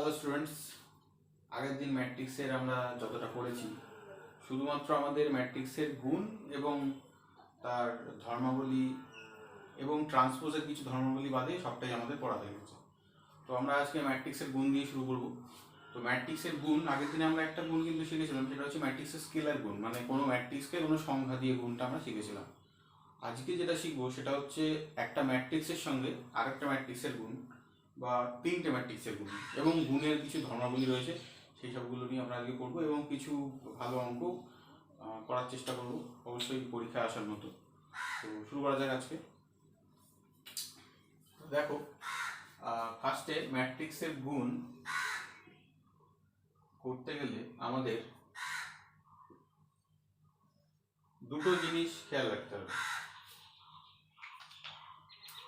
Hello students, আগের দিন ম্যাট্রিক্সের আমরা যতটা পড়েছি শুধুমাত্র আমাদের ম্যাট্রিক্সের গুণ এবং তার ধর্মাবলী এবং ট্রান্সপোজের কিছু ধর্মাবলী বাদে সবটাই আমাদের পড়া হয়ে গেছে। তো আমরা আজকে ম্যাট্রিক্সের গুণ দিয়ে শুরু করব। তো ম্যাট্রিক্সের গুণ, আগের দিনে আমরা একটা গুণ কিন্তু শিখেছিলাম, সেটা হচ্ছে ম্যাট্রিক্সের স্কেলার গুণ, মানে কোনো ম্যাট্রিক্সকে কোনো সংখ্যা দিয়ে গুণটা আমরা শিখেছিলাম। আজকে যেটা শিখবো সেটা হচ্ছে একটা ম্যাট্রিক্সের সঙ্গে আরেকটা ম্যাট্রিক্সের গুণ বা তিনটে ম্যাট্রিক্সের গুণ, এবং গুণের কিছু ধর্মাবলী রয়েছে সেই সবগুলো নিয়ে আমরা আজকে করবো এবং কিছু ভালো অঙ্ক করার চেষ্টা করবো, অবশ্যই পরীক্ষায় আসার মতো। তো শুরু করা যাক আজকে। দেখো, ফার্স্টে ম্যাট্রিক্সের গুণ করতে গেলে আমাদের দুটো জিনিস খেয়াল রাখতে হবে।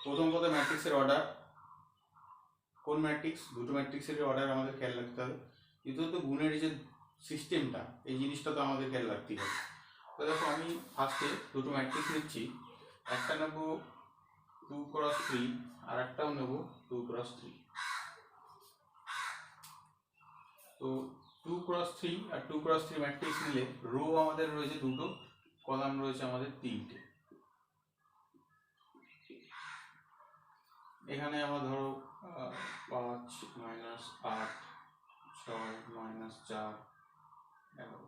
প্রথম কথা ম্যাট্রিক্সের অর্ডার, কোন ম্যাট্রিক্স, দুটো ম্যাট্রিক্সের অর্ডার আমাদের খেয়াল রাখতে হবে। দ্বিতীয়ত গুণের যে সিস্টেমটা, এই জিনিসটা তো আমাদের খেয়াল রাখতেই হবে। তো দেখো, আমি ফার্স্টে দুটো ম্যাট্রিক্স নিচ্ছি, একটা নেব 2x3 আর একটাও নেব 2x3। তো 2x3 আর 2x3 ম্যাট্রিক্স নিলে রো আমাদের রয়েছে দুটো, কলাম রয়েছে আমাদের তিনটে। এখানে আমরা ধরো 5 - 8 6 - 4 11।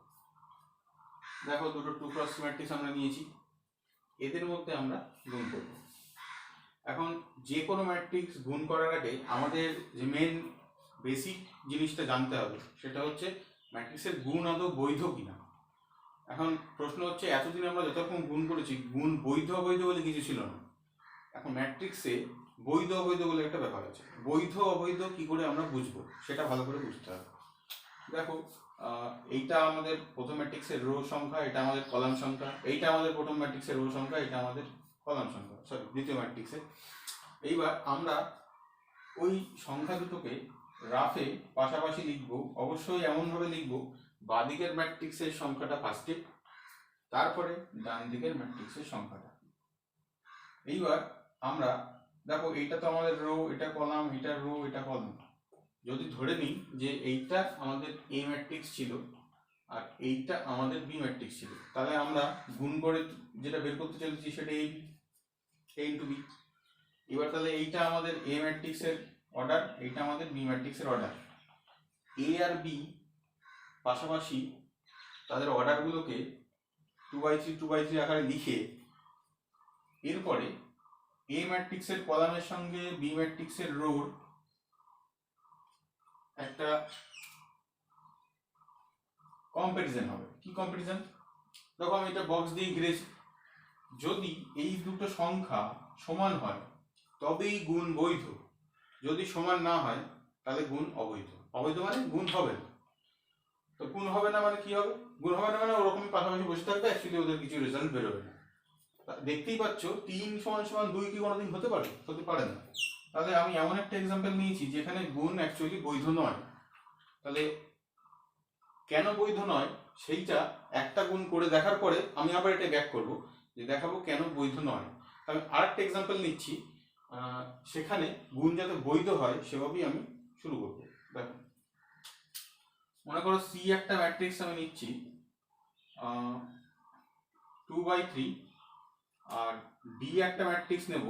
দেখো, দুটো 2x ম্যাট্রিক্স আমরা নিয়েছি, এদের মধ্যে আমরা গুণ করব। এখন যে কোনো ম্যাট্রিক্স গুণ করার আগে আমাদের যে মেন বেসিক জিনিসটা জানতে হবে সেটা হচ্ছে ম্যাট্রিক্সের গুণ আদৌ বৈধ কিনা। এখন প্রশ্ন হচ্ছে, এতদিন আমরা যতক্ষণ গুণ করেছি, গুণ বৈধ অবৈধ বলে কিছু ছিল না। এখন ম্যাট্রিক্সে বৈধ অবৈধ বলে একটা ব্যাপার আছে। বৈধ অবৈধ কি করে আমরা বুঝবো সেটা ভালো করে বুঝতে হবে। দেখো, এইটা আমাদের প্রথম ম্যাট্রিক্সের রো সংখ্যা, এটা আমাদের কলাম সংখ্যা, এইটা আমাদের প্রথম ম্যাট্রিক্সের রো সংখ্যা, এটা আমাদের কলাম সংখ্যা, সরি দ্বিতীয় ম্যাট্রিক্সের। এইবার আমরা ওই সংখ্যা দুটোকে রাফে পাশাপাশি লিখবো, অবশ্যই এমনভাবে লিখবো বাঁদিকের ম্যাট্রিক্সের সংখ্যাটা ফার্স্টে, তারপরে ডান দিকের ম্যাট্রিক্সের সংখ্যাটা। এইবার আমরা দেখো, এইটা তো আমাদের রো, এটা কলাম, এটা রো, এটা কলাম। যদি ধরে নিই যে এইটা আমাদের এ ম্যাট্রিক্স ছিল আর এইটা আমাদের বি ম্যাট্রিক্স ছিল, তাহলে আমরা গুণ করে যেটা বের করতে চলেছি সেটা এ ইন্টু বি। এবার তাহলে এইটা আমাদের এ ম্যাট্রিক্সের অর্ডার, এইটা আমাদের বি ম্যাট্রিক্সের অর্ডার। এ আর বি পাশাপাশি তাদের অর্ডারগুলোকে 2/3 2/3 আকারে লিখে, এরপরে এ ম্যাট্রিক্সের কলামের সঙ্গে বি ম্যাট্রিক্সের রোর একটা কম্পারিজন হবে। কি কম্পারিজন? দেখো, আমি এটা বক্স দিয়ে ঘিরেছি। যদি এই দুটো সংখ্যা সমান হয় তবেই গুণ বৈধ, যদি সমান না হয় তাহলে গুণ অবৈধ। অবৈধ মানে গুণ হবে না। তো গুণ হবে না মানে কি হবে? গুণ হবে না মানে ওরকমই পাশাপাশি বসে থাকবে, অ্যাকচুয়ালি ওদের কিছু রেজাল্ট বেরোবে না। দেখতেই পাচ্ছ 3 = 2 কি কোনোদিন হতে পারে? হতে পারে না। তাহলে আমি এমন একটা এক্সাম্পল নিয়েছি যেখানে গুণ অ্যাকচুয়ালি বৈধ নয়। তাহলে কেন বৈধ নয় সেইটা একটা গুণ করে দেখার পরে আমি আবার এটা ব্যাক করব, যে দেখাবো কেন বৈধ নয়। আমি আরেকটা এক্সাম্পল নিচ্ছি, সেখানে গুণ যাতে বৈধ হয় সেভাবেই আমি শুরু করবো। দেখো, মনে করো সি একটা ম্যাট্রিক্স আমি নিচ্ছি 2/3 আর ডি একটা ম্যাট্রিক্স নেব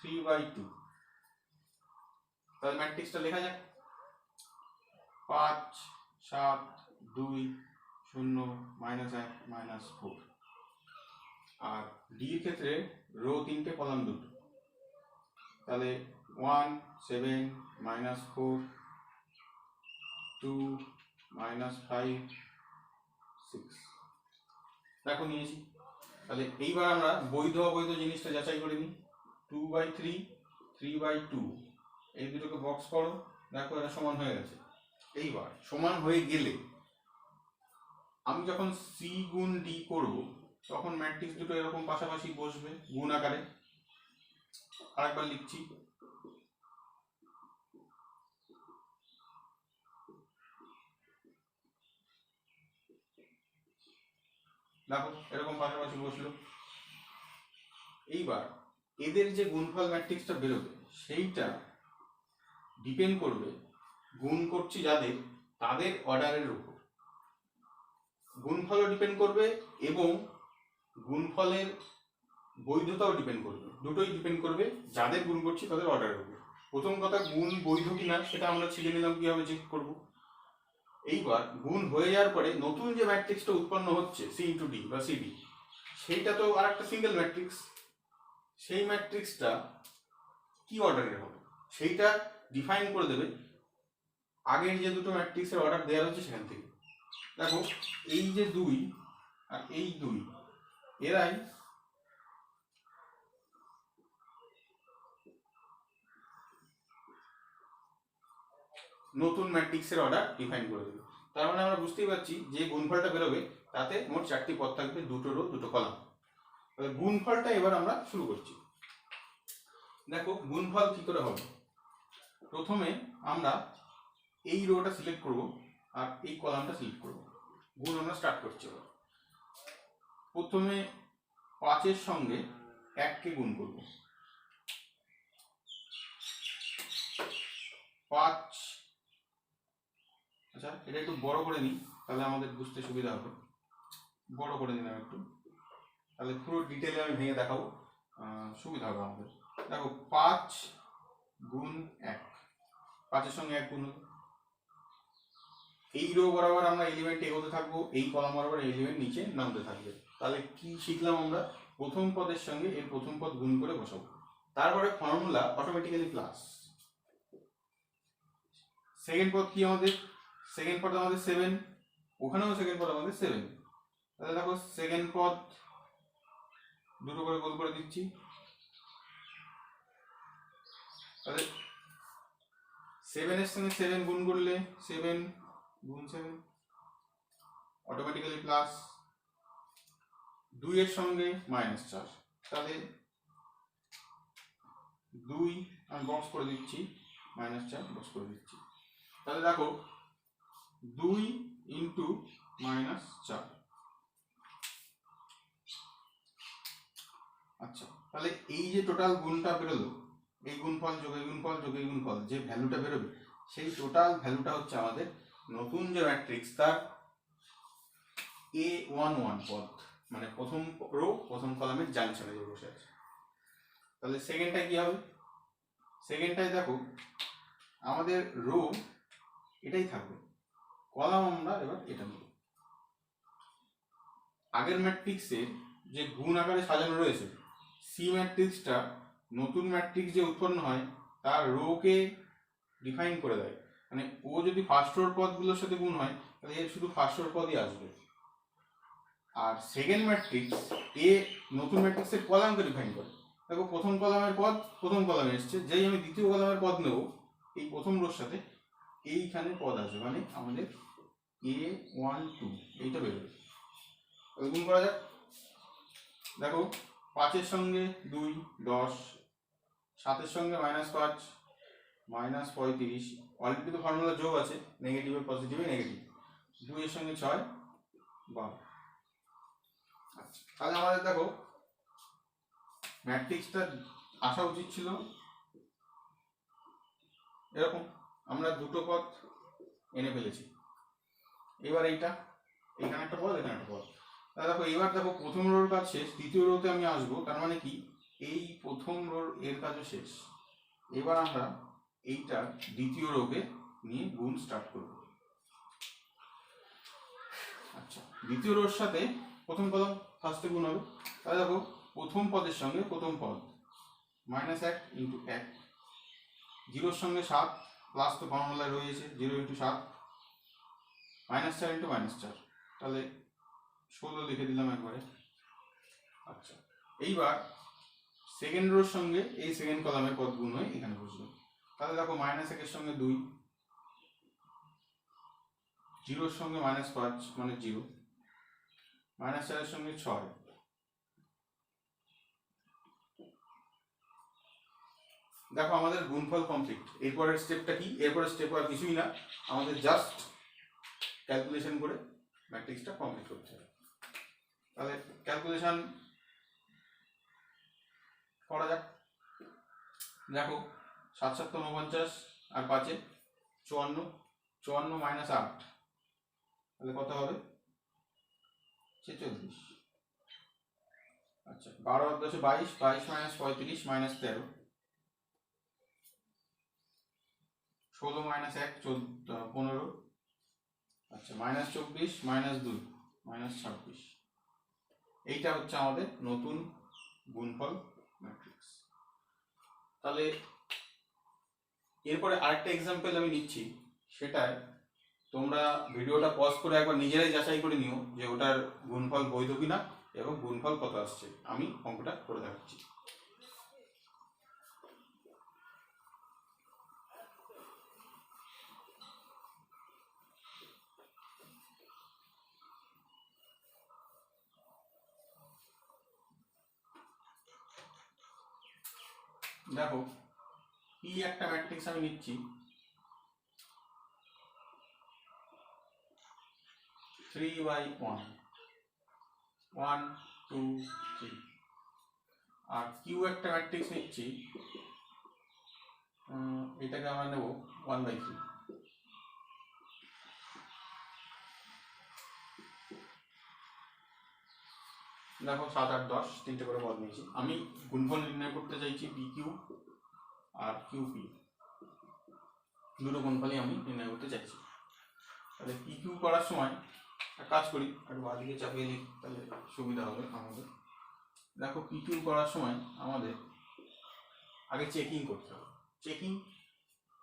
3/2। তাহলে ম্যাট্রিক্সটা লেখা যাক 5 7 2 0 -1 -4। আর ডি এর ক্ষেত্রে রো 3টে কলাম 2টো, তাহলে 1 7 -4 2 -5 6। দেখো নিয়েছি। তাহলে এইবার আমরা বৈধ অবৈধ জিনিসটা যাচাই করে নিই। 2/3 3/2 এই দুটোকে বক্স করো, দেখো এটা সমান হয়ে গেছে। এইবার সমান হয়ে গেলে আমি যখন সি গুণ ডি করব তখন ম্যাট্রিক্স দুটো এরকম পাশাপাশি বসবে গুণ আকারে। আরেকবার লিখছি, দেখো এরকম পাশাপাশি বসলো। এইবার এদের যে গুণফল ম্যাট্রিক্সটা বেরোবে সেইটা ডিপেন্ড করবে গুণ করছি যাদের তাদের অর্ডারের উপর, গুণফলও ডিপেন্ড করবে এবং গুণফলের বৈধতাও ডিপেন্ড করবে, দুটোই ডিপেন্ড করবে যাদের গুণ করছি তাদের অর্ডারের উপর। প্রথম কথা, গুণ বৈধ কিনা সেটা আমরা শিখে নিলাম কিভাবে চেক করব। এইবার গুণ হয়ে যাওয়ার পরে নতুন যে ম্যাট্রিক্সটা উৎপন্ন হচ্ছে সি ইন্টু ডি বা সিডি, সেইটা তো আর একটা সিঙ্গেল ম্যাট্রিক্স, সেই ম্যাট্রিক্সটা কি অর্ডারের হবে সেইটা ডিফাইন করে দেবে আগের যে দুটো ম্যাট্রিক্সের অর্ডার দেওয়া হচ্ছে সেখান থেকে। দেখো এই যে 2 আর এই 2 এরাই নতুন ম্যাট্রিক্সের অর্ডার ডিফাইন করে দেবে। তার মানে আমরা বুঝতেই পারছি যে গুণফলটা বেরোবে তাতে মোট 4টি পদ থাকবে, 2টো রো 2টো কলাম। তাহলে গুণফলটা এবার আমরা শুরু করছি। দেখো গুণফল কি করে হবে। প্রথমে আমরা এই রোটা সিলেক্ট করব আর এই কলামটা সিলেক্ট করব। গুণ আমরা স্টার্ট করছি। এবার প্রথমে 5 এর সঙ্গে 1 কে গুণ করব। 5, আচ্ছা এটা একটু বড় করে নিই তাহলে আমাদের বুঝতে সুবিধা হবে। বড় করে নিলাম একটু, তাহলে পুরো ডিটেইলে আমি ভেঙে দেখাবো, সুবিধা হবে আমাদের। দেখো 5 গুণ 1, 5 এর সঙ্গে 1 গুণ হলো। এই রো বরাবর আমরা এলিমেন্ট এগোতে থাকবো, এই কলাম বরাবর এলিমেন্ট নিচে নামতে থাকবে। তাহলে কি শিখলাম আমরা, প্রথম পদের সঙ্গে এর প্রথম পদ গুণ করে বসাবো, তারপরে ফর্মুলা অটোমেটিক্যালি প্লাস। সেকেন্ড পদ কি আমাদের, সেকেন্ড পদ আমাদের 7, ওখানেও সেকেন্ড পদ আমাদের 7। তাহলে দেখো সেকেন্ড পদ দুটো করে গোল করে দিচ্ছি। তাহলে 7 এর সঙ্গে 7 গুণ করলে 7 গুণ 7 অটোমেটিক্যালি প্লাস। 2 এর সঙ্গে -4, তাহলে 2 আমি বক্স করে দিচ্ছি, -4 বক্স করে দিচ্ছি। তাহলে দেখো 2 ইন্টু -4। আচ্ছা তাহলে এই যে টোটাল গুণটা বেরোলো, এই গুণফল যোগ এই গুণফল যোগ এই গুণফল, যে ভ্যালুটা বেরোবে সেই টোটাল ভ্যালুটা হচ্ছে আমাদের নতুন যে ম্যাট্রিক্স তার A11 পদ, মানে প্রথম রো প্রথম কলামের জাংশনে যে বসে আছে। তাহলে সেকেন্ডটাই কি হবে, সেকেন্ডটাই দেখো আমাদের রো এটাই থাকবে, কলাম আমরা এবার এটা নেব। আগের ম্যাট্রিক্সে যে গুণ আকারে সাজানো রয়েছে, সি ম্যাট্রিক্সটা নতুন ম্যাট্রিক্স যে উৎপন্ন হয় তার রোকে ডিফাইন করে দেয়। মানে ও যদি ফার্স্ট রোর পদগুলোর সাথে গুণ হয় তাহলে এর শুধু ফার্স্ট রোর পদই আসবে। আর সেকেন্ড ম্যাট্রিক্স এ নতুন ম্যাট্রিক্সের কলামকে ডিফাইন করে। দেখো প্রথম কলামের পদ প্রথম কলামে এসছে, যেই আমি দ্বিতীয় কলামের পদ নেব এই প্রথম রোর সাথে এইখানে পদ আসবে, মানে আমাদের A12 এইটা বেরোবে। গুণ করা যাক। দেখো 5 এর সঙ্গে 2 10, 7 এর সঙ্গে -5 -35, অলরেডি তো ফর্মুলা যোগ আছে, নেগেটিভে পজিটিভে নেগেটিভ। 2 এর সঙ্গে 6 12। আচ্ছা তাহলে আমাদের দেখো ম্যাট্রিক্সটা আসা উচিত ছিল এরকম, আমরা দুটো পদ এনে ফেলেছি। এবার এইটা এখানে একটা পদ এখানে একটা পদ। তাহলে দেখো এবার দেখো প্রথম রোর কাজ শেষ, দ্বিতীয় রোতে আমি আসবো, তার মানে কি এই প্রথম রোর এর কাজও শেষ। এবার আমরা এইটা দ্বিতীয় রোকে নিয়ে গুণ স্টার্ট করব। আচ্ছা দ্বিতীয় রোর সাথে প্রথম কলাম ফার্স্টে গুণ হবে। তাহলে দেখো প্রথম পদের সঙ্গে প্রথম পদ -1 ইন্টু 1, 0 সঙ্গে 7 প্লাস তো ফর্মুলায় রয়েছে 0 ইন্টু 7, -4 ইন্টু -4, তাহলে 16 লিখে দিলাম একবারে। আচ্ছা এইবার সেকেন্ড রোর সঙ্গে এই সেকেন্ড কলামের পদ গুণ হয়ে এখানে বসবে। তাহলে দেখো -1 এর সঙ্গে 2, 0 এর সঙ্গে -5 মানে 0, -4 এর সঙ্গে 6। দেখো আমাদের গুণফল কমপ্লিট। এরপরের স্টেপটা কি, এরপরের স্টেপ আর কিছুই না, আমাদের জাস্ট ক্যালকুলেশন করে ম্যাট্রিক্সটা কমপ্লিট করতে হবে। তাহলে ক্যালকুলেশন করা যাক। দেখো 7 7 49 আর 5 54, 54 মাইনাস 8 তাহলে কত হবে 46। আচ্ছা 12 আর 10 22, 22 মাইনাস 35 মাইনাস 13, 16 মাইনাস 1 15, আচ্ছা মাইনাস 24 মাইনাস 2 মাইনাস 26। এইটা হচ্ছে আমাদের নতুন গুণফল ম্যাট্রিক্স। তাহলে এরপরে আরেকটা এক্সাম্পল আমি নিচ্ছি, সেটাই তোমরা ভিডিওটা পজ করে একবার নিজেরাই যাচাই করে নিও যে ওটার গুণফল বৈধ কিনা এবং গুণফল কত আসছে। আমি অঙ্কটা করে দেখাচ্ছি। দেখো কি একটা ম্যাট্রিক্স আমি নিচ্ছি, 3/1 1 2 3, আর কিউ একটা ম্যাট্রিক্স নিচ্ছি, এটাকে আমরা নেব 1/3। দেখো 7 8 10 তিনটে করে পদ নিয়েছি। আমি গুণফল নির্ণয় করতে চাইছি P Q R Q P, দুটো গুণফলই আমি নির্ণয় করতে চাইছি। তাহলে পি কিউ করার সময় একটা কাজ করি, একটু বাঁদিকে চাপিয়ে দিই তাহলে সুবিধা হবে আমাদের। দেখো পি কিউ করার সময় আমাদের আগে চেকিং করতে হবে। চেকিং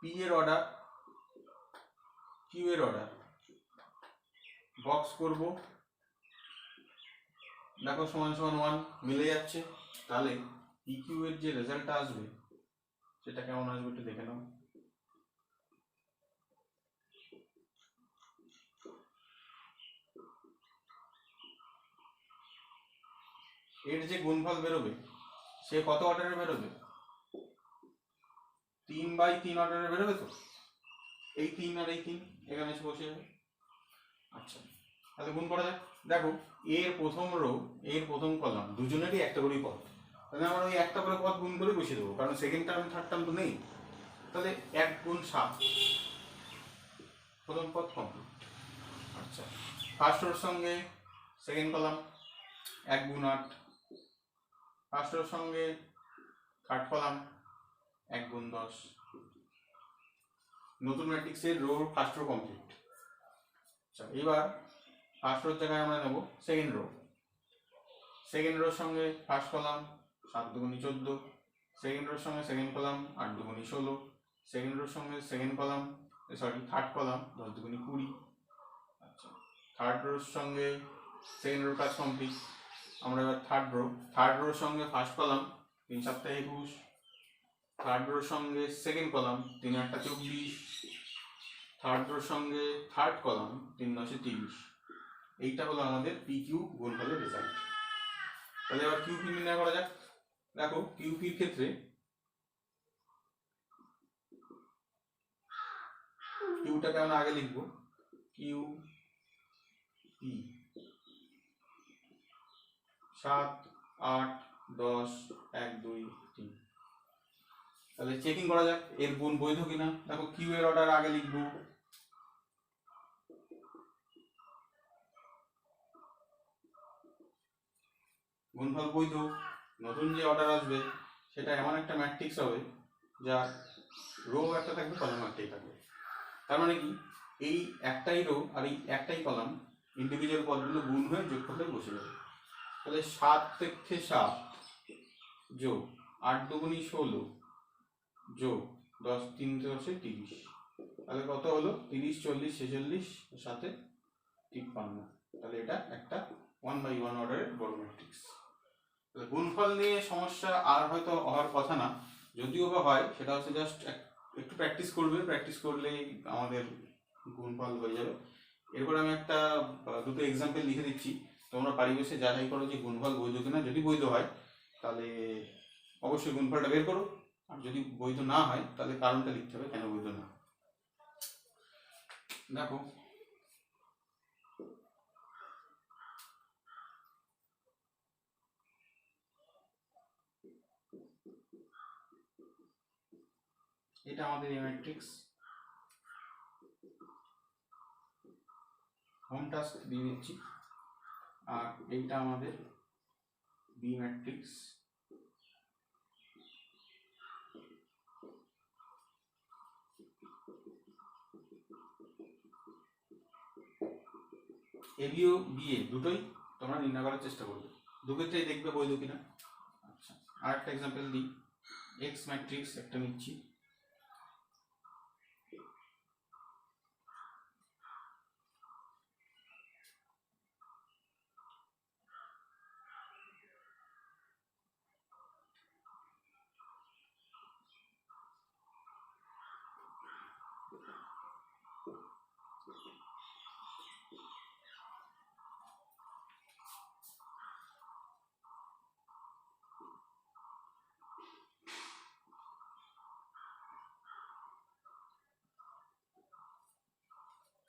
পি এর অর্ডার, কিউ এর অর্ডার বক্স করব, দেখো সমান সমান 1 মিলে যাচ্ছে, তাহলে পি কিউ এর যে রেজাল্টটা আসবে সেটা কেমন আসবে একটু দেখে নাও। এর যে গুণফল বেরোবে সে কত অর্ডারে বেরোবে, 3/3 অর্ডারে বেরোবে। তো এই 3 আর এই 3 এখানে এসে বসে যাবে। আচ্ছা তাহলে গুণ করা যাক। দেখো এর প্রথম রো এর প্রথম কলাম দুজনেরই একটা করেই পদ, তাহলে আমরা ওই একটা করে পদ গুণ করে বসিয়ে দেবো, কারণ সেকেন্ড টার্ম থার্ড টার্ম তো নেই। তাহলে 1 গুণ 7 প্রথম পদ কমপ্লিট। আচ্ছা ফার্স্ট রোর সঙ্গে সেকেন্ড কলাম 1 গুণ 8, ফার্স্ট রোর সঙ্গে থার্ড কলাম 1 গুণ 10। নতুন ম্যাট্রিক্সের রো ফার্স্ট রো কমপ্লিট। আচ্ছা এবার ফার্স্ট রোর জায়গায় আমরা নেব সেকেন্ড রো। সেকেন্ড রোর সঙ্গে ফার্স্ট কলাম 7 দুগুণি 14, সেকেন্ড রোর সঙ্গে সেকেন্ড কলাম 8 দুগুণি 16, সেকেন্ড রোর সঙ্গে সেকেন্ড কলাম থার্ড কলাম 10 দুগুণি 20। আচ্ছা থার্ড রোর সঙ্গে সেকেন্ড রোর কাজ কমপ্লিট। আমরা এবার থার্ড রোর সঙ্গে ফার্স্ট কলাম 3 7 21, থার্ড রোর সঙ্গে সেকেন্ড কলাম 3 8 24, থার্ড রোর সঙ্গে থার্ড কলাম 3 9 30। এইটা হলো আমাদের পি কিউ গুণফলের রেজাল্ট। তাহলে এবার কিউ পি নির্ণয় করা যাক। দেখো কিউ পির ক্ষেত্রে কিউটাকে আমরা আগে লিখবো কিউ পি 7 8 10 1 2 3। তাহলে চেকিং করা যাক এর গুণ বৈধ কিনা। দেখো কিউ এর অর্ডার আগে লিখবো, গুণফল বৈধ। নতুন যে অর্ডার আসবে সেটা এমন একটা ম্যাট্রিক্স হবে যার রো একটা থাকবে কলাম একটাই থাকবে। তার মানে কি এই একটাই রো আর এই একটাই কলাম ইন্ডিভিজুয়াল পদগুলো গুণ হয়ে যোগফলে বসে যাবে। তাহলে 7 থেকে 7 যোগ 8 দুগুণি 16 যোগ 10 3 10 30। তাহলে কত হলো 30 40 46 সাথে 53। তাহলে এটা একটা 1/1 অর্ডারের বড় ম্যাট্রিক্স। তাহলে গুণফল নিয়ে সমস্যা আর হয়তো হওয়ার কথা না, যদিও বা হয় সেটা হচ্ছে জাস্ট একটু প্র্যাকটিস করবে, প্র্যাকটিস করলেই আমাদের গুণফল হয়ে যাবে। এরপর আমি একটা দুটো এক্সাম্পল লিখে দিচ্ছি, তোমরা বাড়ি বসে যাচাই করো যে গুণফল বৈধ কিনা। যদি বৈধ হয় তাহলে অবশ্যই গুণফলটা বের করো, আর যদি বৈধ না হয় তাহলে কারণটা লিখতে হবে কেন বৈধ না। দেখো এটা আমাদের এ ম্যাট্রিক্স, হোম টাস্ক দিয়ে দিচ্ছি, আর এইটা আমাদের বি ম্যাট্রিক্স। এবিও বিএ দুটোই তোমরা নির্ণয় করার চেষ্টা করবে, দুক্ষেত্রেই দেখবে বৈধ কিনা। আচ্ছা, আর একটা এক্সাম্পল দিই, এক্স ম্যাট্রিক্স একটা নিচ্ছি,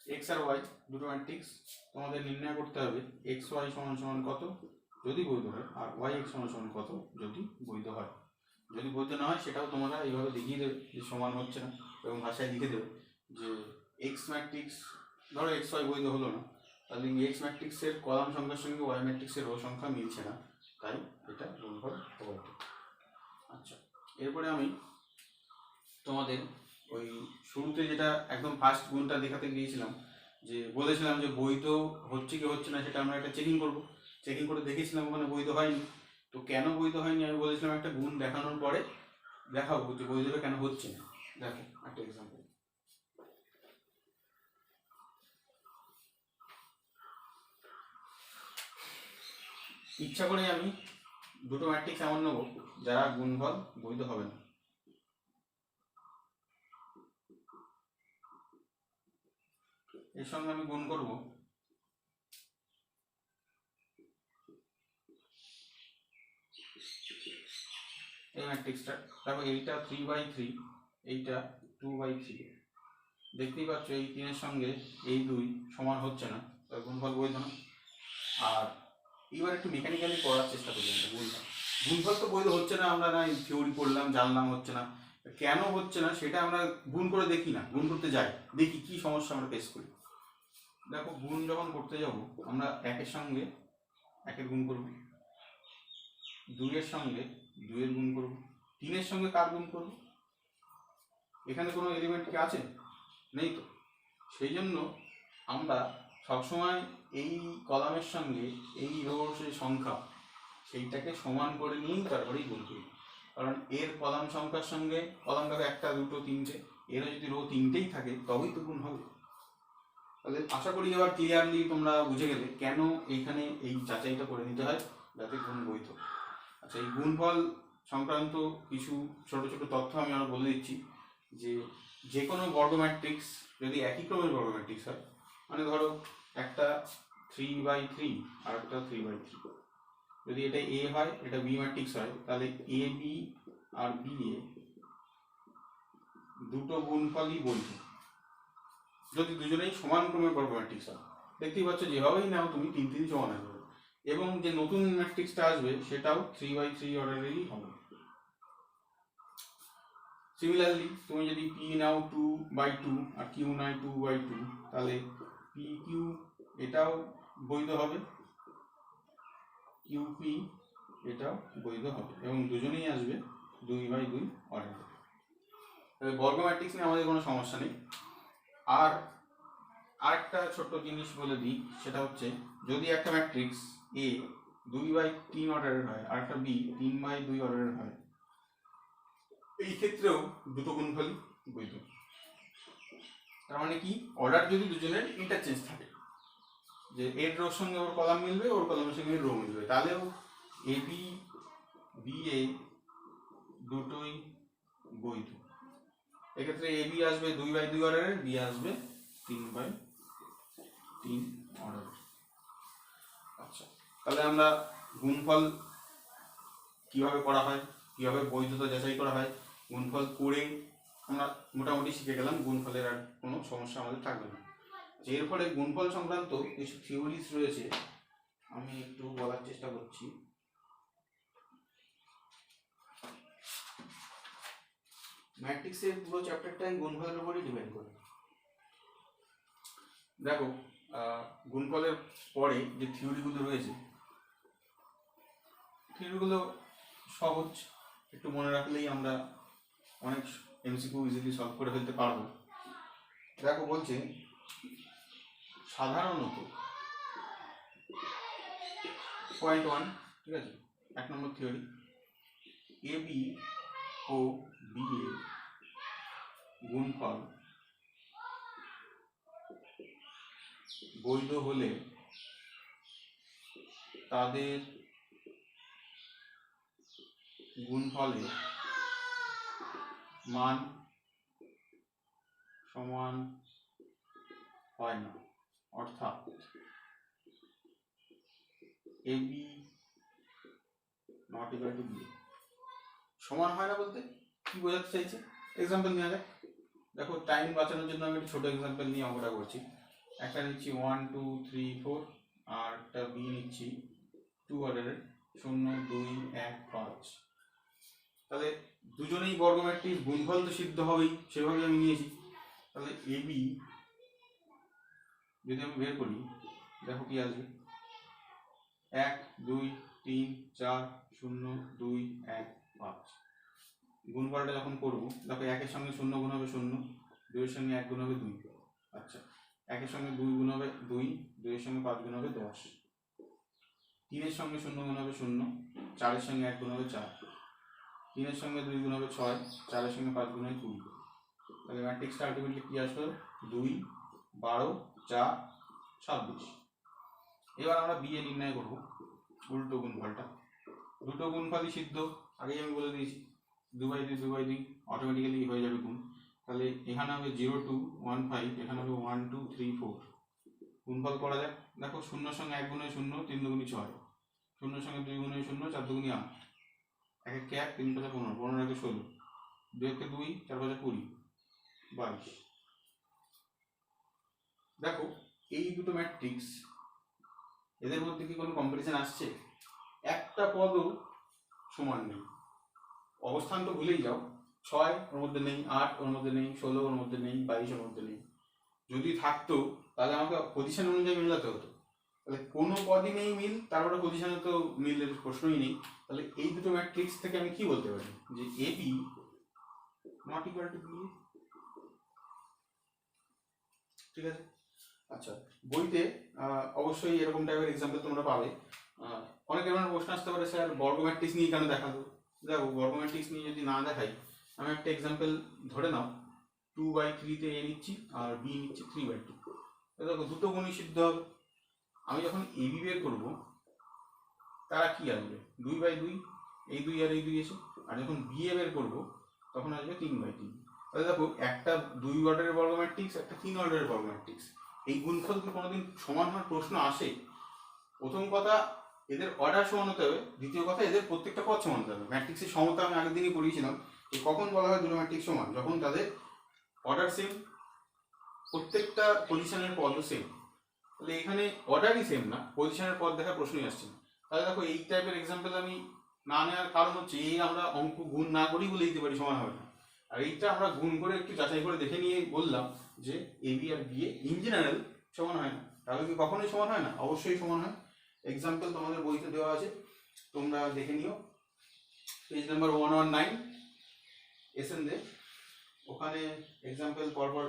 এক্স আর ওয়াই দুটো ম্যাট্রিক্স, তোমাদের নির্ণয় করতে হবে এক্স ওয়াই সমান সমান কত যদি বৈধ হয়, আর ওয়াই এক্স সমান সমান কত যদি বৈধ হয়। যদি বৈধ না হয় সেটাও তোমরা এইভাবে দেখিয়ে দেবে যে সমান হচ্ছে না, এবং ভাষায় লিখে দেবে যে এক্স ম্যাট্রিক্স, ধরো এক্স ওয়াই বৈধ হলো না, তাহলে এক্স ম্যাট্রিক্সের কলাম সংখ্যার সঙ্গে ওয়াই ম্যাট্রিক্সের রো সংখ্যা মিলছে না, তাই এটা গুণফল অবৈধ। আচ্ছা, এরপরে আমি তোমাদের ওই শুরুতে যেটা একদম ফার্স্ট গুণটা দেখাতে গিয়েছিলাম, যে বলেছিলাম যে বৈধ হচ্ছে কি হচ্ছে না সেটা আমরা একটা চেকিং করবো, চেকিং করে দেখেছিলাম ওখানে বৈধ হয়নি। তো কেন বৈধ হয়নি আমি বলেছিলাম একটা গুণ দেখানোর পরে দেখাবো যে বৈধটা কেন হচ্ছে না। দেখো একটা এক্সাম্পল, ইচ্ছা করে আমি দুটো ম্যাট্রিক্স এমন নেবো যারা গুণফল বৈধ হবে না। এর সঙ্গে আমি গুণ করবো এই ম্যাট্রিক্সটা, দেখো এইটা 3/3, এইটা 2/3, দেখতেই পাচ্ছ এই 3-এর সঙ্গে এই 2 সমান হচ্ছে না, তাই গুণফল বৈধ না। আর এবার একটু মেকানিক্যালি করার চেষ্টা করি আমরা গুণটা, গুণফল তো বৈধ হচ্ছে না, আমরা না থিওরি পড়লাম জানলাম হচ্ছে না, কেন হচ্ছে না সেটা আমরা গুণ করে দেখি না, গুণ করতে যাই দেখি কি সমস্যা আমরা ফেস করি। দেখো গুণ যখন করতে যাব আমরা একের সঙ্গে একের গুণ করব, 2-এর সঙ্গে 2-এর গুণ করব, 3-এর সঙ্গে কার গুণ করব, এখানে কোনো এলিমেন্ট কি আছে? নেই তো। সেই জন্য আমরা সবসময় এই কলামের সঙ্গে এই রোর যে সংখ্যা সেইটাকে সমান করে নিয়েই তারপরেই গুণ করি, কারণ এর কলাম সংখ্যার সঙ্গে কলাম দেখো 1, 2, 3টে, এরও যদি রো 3টেই থাকে তবেই তো গুণ হবে। তাহলে আশা করি এবার ক্লিয়ারলি তোমরা বুঝে গেলে কেন এইখানে এই যাচাইটা করে নিতে হয় যাতে গুণ বৈধ। আচ্ছা, এই গুণফল সংক্রান্ত কিছু ছোট ছোট তথ্য আমি আরো বলে দিচ্ছি, যে কোনো বর্গ ম্যাট্রিক্স যদি একই ক্রমের বর্গ ম্যাট্রিক্স হয়, মানে ধরো একটা 3/3 আর একটা 3/3, যদি এটা এ হয় এটা বি ম্যাট্রিক্স হয়, তাহলে এ বি আর বি এ দুটো গুণফলই বৈধ যদি দুজনেই সমান ক্রমের বর্গ ম্যাট্রিক্স হয়। দেখতেই পাচ্ছ যেভাবেই নাও তুমি 3 সমান আসবে, এবং যে নতুন ম্যাট্রিক্সটা আসবে সেটাও 3/3 অর্ডারেরই হবে। সিমিলারলি তুমি যদি পি নাও 2/2 আর কিউ নাও 2/2, তাহলে পি কিউ এটাও বৈধ হবে, কিউ পি এটাও বৈধ হবে, এবং দুজনেই আসবে 2/2 অর্ডারে। তবে বর্গ ম্যাট্রিক্স নিয়ে আমাদের কোনো সমস্যা নেই। আর আরেকটা ছোট্ট জিনিস বলে দিই, সেটা হচ্ছে যদি একটা ম্যাট্রিক্স এ 2/3 অর্ডারের হয় আর একটা বি 3/2 অর্ডারের হয়, এই ক্ষেত্রেও দুটো গুণফলই বৈধ। তার মানে কি, অর্ডার যদি দুজনের ইন্টারচেঞ্জ থাকে, যে এর রোর সঙ্গে ওর কলাম মিলবে, ওর কলামের সঙ্গে রো মিলবে, তাহলেও এ বি বি এ দুটোই বৈধ। এক্ষেত্রে এ বি আসবে 2/2 অর্ডারের, বি আসবে 3/3 অর্ডারের। আচ্ছা, তাহলে আমরা গুণফল কিভাবে করা হয়, কিভাবে বৈধতা যাচাই করা হয়, গুণফল করে আমরা মোটামুটি শিখে গেলাম, গুণফলের আর কোনো সমস্যা আমাদের থাকবে না। এর ফলে গুণফল সংক্রান্ত কিছু থিওরিজ রয়েছে, আমি একটু বলার চেষ্টা করছি। ম্যাট্রিক্সের পুরো চ্যাপ্টারটাই গুণফলের উপরই ডিপেন্ড করে। দেখো গুণফলের পরে যে থিওরিগুলো রয়েছে, থিওরিগুলো সহজ, একটু মনে রাখলেই আমরা অনেক এমসিকিউ ইজিলি সলভ করে ফেলতে পারবো। দেখো বলছে সাধারণত পয়েন্ট 1, ঠিক আছে, 1 নম্বর theory, A B O B এর গুণফল বৈধ হলে তাদের গুণফলে মান সমান হয় না। অর্থাৎ A B not equal to B. সমান হয় না বলতে কি বোঝাতে চাইছে? এক্সাম্পল নেওয়া যাক। দেখো টাইম বাঁচানোর জন্য আমি একটা ছোট এক্সাম্পল নিয়ে অঙ্কটা করছি। একটা নিচ্ছি 1 2 3 4, আর একটা বি নিচ্ছি 2 অর্ডারের 0 2 1 5। তাহলে দুজনেই বর্গ ম্যাট্রিক্স, গুণফল তো সিদ্ধ হবেই, সেভাবে আমি নিয়েছি। তাহলে এ বি যদি আমি বের করি, দেখো কি আসবে, 1 2 3 4 0 2 1 5। গুণফলটা যখন করবো, দেখো 1 এর সঙ্গে 0 গুণ হবে 0, 2 এর সঙ্গে 1 গুণ হবে 2। আচ্ছা, 1 এর সঙ্গে 2 গুণ হবে 2, 2 এর সঙ্গে 5 গুণ হবে 10, 3 এর সঙ্গে 0 গুণ হবে 0, 4 এর সঙ্গে 1 গুণ হবে 4, 3 এর সঙ্গে 2 গুণ হবে 6, 4 এর সঙ্গে 5 গুণ হবে 20। তাহলে ম্যাট্রিক্সটা আলটিমেটলি কি আসলো, 2 12 4 26। এবার আমরা বি এ নির্ণয় করবো উল্টো গুণফলটা। দুটো গুণফলই সিদ্ধ, আগেই আমি বলে দিয়েছি, 2/2 2/2 অটোমেটিক্যালি হয়ে যাবে গুণ। তাহলে এখানে হবে 0 2 1 5, এখানে হবে 1 2 3 4। গুণফল করা যাক। দেখো 0 সঙ্গে 1 গুণ হয় 0, 3 দুগুণী 6, 0 সঙ্গে 2 গুণ হয় 0, 4 দুগুণী 8, 1 1 3 5 15, 15 1 16, 2 1 2, 4 5 20 22। দেখো এই দুটো ম্যাট্রিক্স, এদের মধ্যে কি কোনো কম্পারিজন আসছে? একটা পদও সমান নেই। অবস্থান তো ভুলেই যাও, 6 ওর মধ্যে নেই, 8 ওর মধ্যে নেই, 16 ওর মধ্যে নেই, 22 ওর মধ্যে নেই। যদি থাকতো তাহলে আমাকে পজিশন অনুযায়ী মেলাতে হতো। তাহলে কোনো পদই নেই মিল, তারপরে পজিশনে তো মিলের প্রশ্নই নেই। তাহলে এই দুটো ম্যাট্রিক্স থেকে আমি কি বলতে পারি, যে A B not equal to B. ঠিক আছে। আচ্ছা, বইতে অবশ্যই এরকম টাইপের এক্সাম্পল তোমরা পাবে। অনেক ধরনের প্রশ্ন আসতে পারে, স্যার বর্গ ম্যাট্রিক্স নিয়ে কেন দেখালো? দেখো বর্গ ম্যাট্রিক্স নিয়ে যদি না দেখাই, আমি একটা এক্সাম্পল ধরে নাও, 2/3 তে এ নিচ্ছি আর বি নিচ্ছি 3/2। দেখো দুটো গুণই সিদ্ধ হবে। আমি যখন এ বি বের করবো, তারা কি আসবে, 2/2, এই 2 আর এই 2 এসে। আর যখন বি এ বের করবো তখন আসবে 3/3। তাহলে দেখো একটা 2 অর্ডারের বর্গ ম্যাট্রিক্স, একটা 3 অর্ডারের বর্গ ম্যাট্রিক্স, এই গুণফল কি কোনোদিন সমান হওয়ার প্রশ্ন আসে? প্রথম কথা, এদের অর্ডার সমান হতে হবে। দ্বিতীয় কথা, এদের প্রত্যেকটা পদ সমান হতে হবে। ম্যাট্রিক্সের সমতা আমি আগের দিনই পড়িয়েছিলাম যে কখন বলা হয় দুটো ম্যাট্রিক্স সমান, যখন তাদের অর্ডার সেম, প্রত্যেকটা পজিশনের পদও সেম। তাহলে এখানে অর্ডারই সেম না, পজিশনের পদ দেখার প্রশ্নই আসছে না। তাহলে দেখো এই টাইপের এক্সাম্পল আমি না নেওয়ার কারণ হচ্ছে, এই আমরা অঙ্ক গুণ না করেই বলে দিতে পারি সমান হবে না। আর এইটা আমরা গুণ করে একটু যাচাই করে দেখে নিয়ে বললাম যে এ বি আর বি এ ইন জেনারেল সমান হয় না। তাহলে কি কখনোই সমান হয় না? অবশ্যই সমান হয়। এক্সাম্পল তোমাদের বইতে দেওয়া আছে, তোমরা দেখে নিও, পেজ নাম্বার 119 এসএন দে, ওখানে এক্সাম্পল পরপর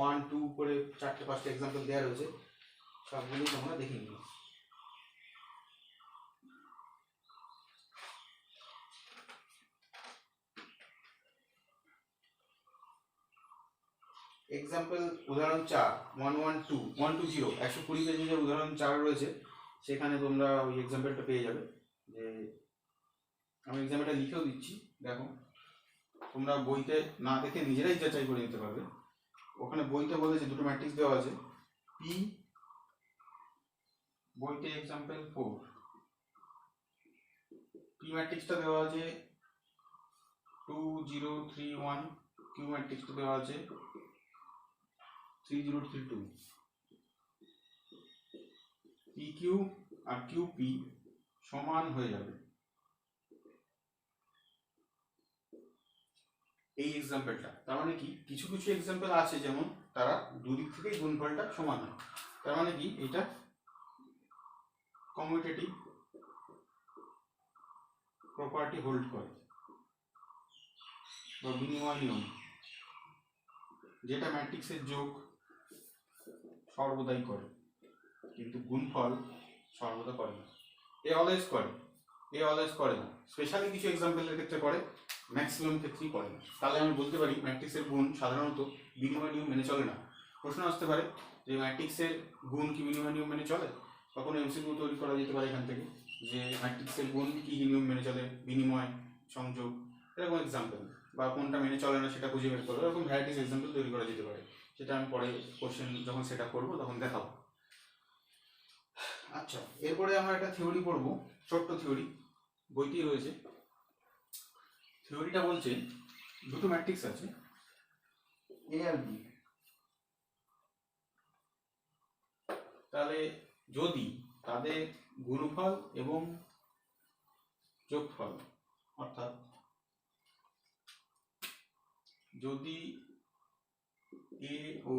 1 2 করে 4টে 5টে এক্সাম্পল দেওয়া রয়েছে, সবগুলো তোমরা দেখে নিও। এক্সাম্পল উদাহরণ 4 112 120 120 পেজে যে উদাহরণ 4 রয়েছে, সেখানে তোমরা ওই এক্সাম্পলটা পেয়ে যাবে। যে আমি এক্সাম্পলটা লিখেও দিচ্ছি, দেখো তোমরা বইতে না দেখে নিজেরাই যাচাই করে নিতে পারবে। ওখানে বইতে বলেছে দুটো ম্যাট্রিক্স দেওয়া আছে, পি, বইতে এক্সাম্পল 4, পি ম্যাট্রিক্সটা দেওয়া আছে 2 0 3 1, কিউ ম্যাট্রিক্সটা দেওয়া আছে 3 0 3 2। P Q R Q P সমান হয়ে যাবে। এই এক্সাম্পলটা। তার মানে কি কিছু কিছু এক্সাম্পল আছে যেমন তারা দুদিক থেকেই গুণফলটা সমান হয়। তার মানে কি এটা কমিউটেটিভ প্রপার্টি হোল্ড করে বা বিনিময় নিয়ম, যেটা ম্যাট্রিক্সের যোগ সর্বদাই করে কিন্তু গুণফল সর্বদা করে না। এ অলওয়েজ করে না, স্পেশালি কিছু এক্সাম্পলের ক্ষেত্রে করে, ম্যাক্সিমাম ক্ষেত্রেই করে না। তাহলে আমি বলতে পারি ম্যাট্রিক্সের গুণ সাধারণত বিনিময় নিয়ম মেনে চলে না। প্রশ্ন আসতে পারে যে ম্যাট্রিক্সের গুণ কি বিনিময় নিয়ম মেনে চলে? তখন এমসিকিউ তৈরি করা যেতে পারে এখান থেকে যে ম্যাট্রিক্সের গুণ কি নিয়ম মেনে চলে, বিনিময়, সংযোগ, এরকম এক্সাম্পল, বা কোনটা মেনে চলে না সেটা খুঁজে বের করো, এরকম ভ্যারাইটিস এক্সাম্পল তৈরি করা যেতে পারে। সেটা আমি পরে কোশ্চেন যখন সেটা করবো তখন দেখাবো। আচ্ছা, এরপরে আমরা একটা থিওরি পড়বো, ছোট্ট থিওরি, বইতেই রয়েছে। থিওরিটা বলছে দুটো ম্যাট্রিক্স আছে এ আর বি, তাহলে যদি তাদের গুণফল এবং যোগফল, অর্থাৎ যদি এ ও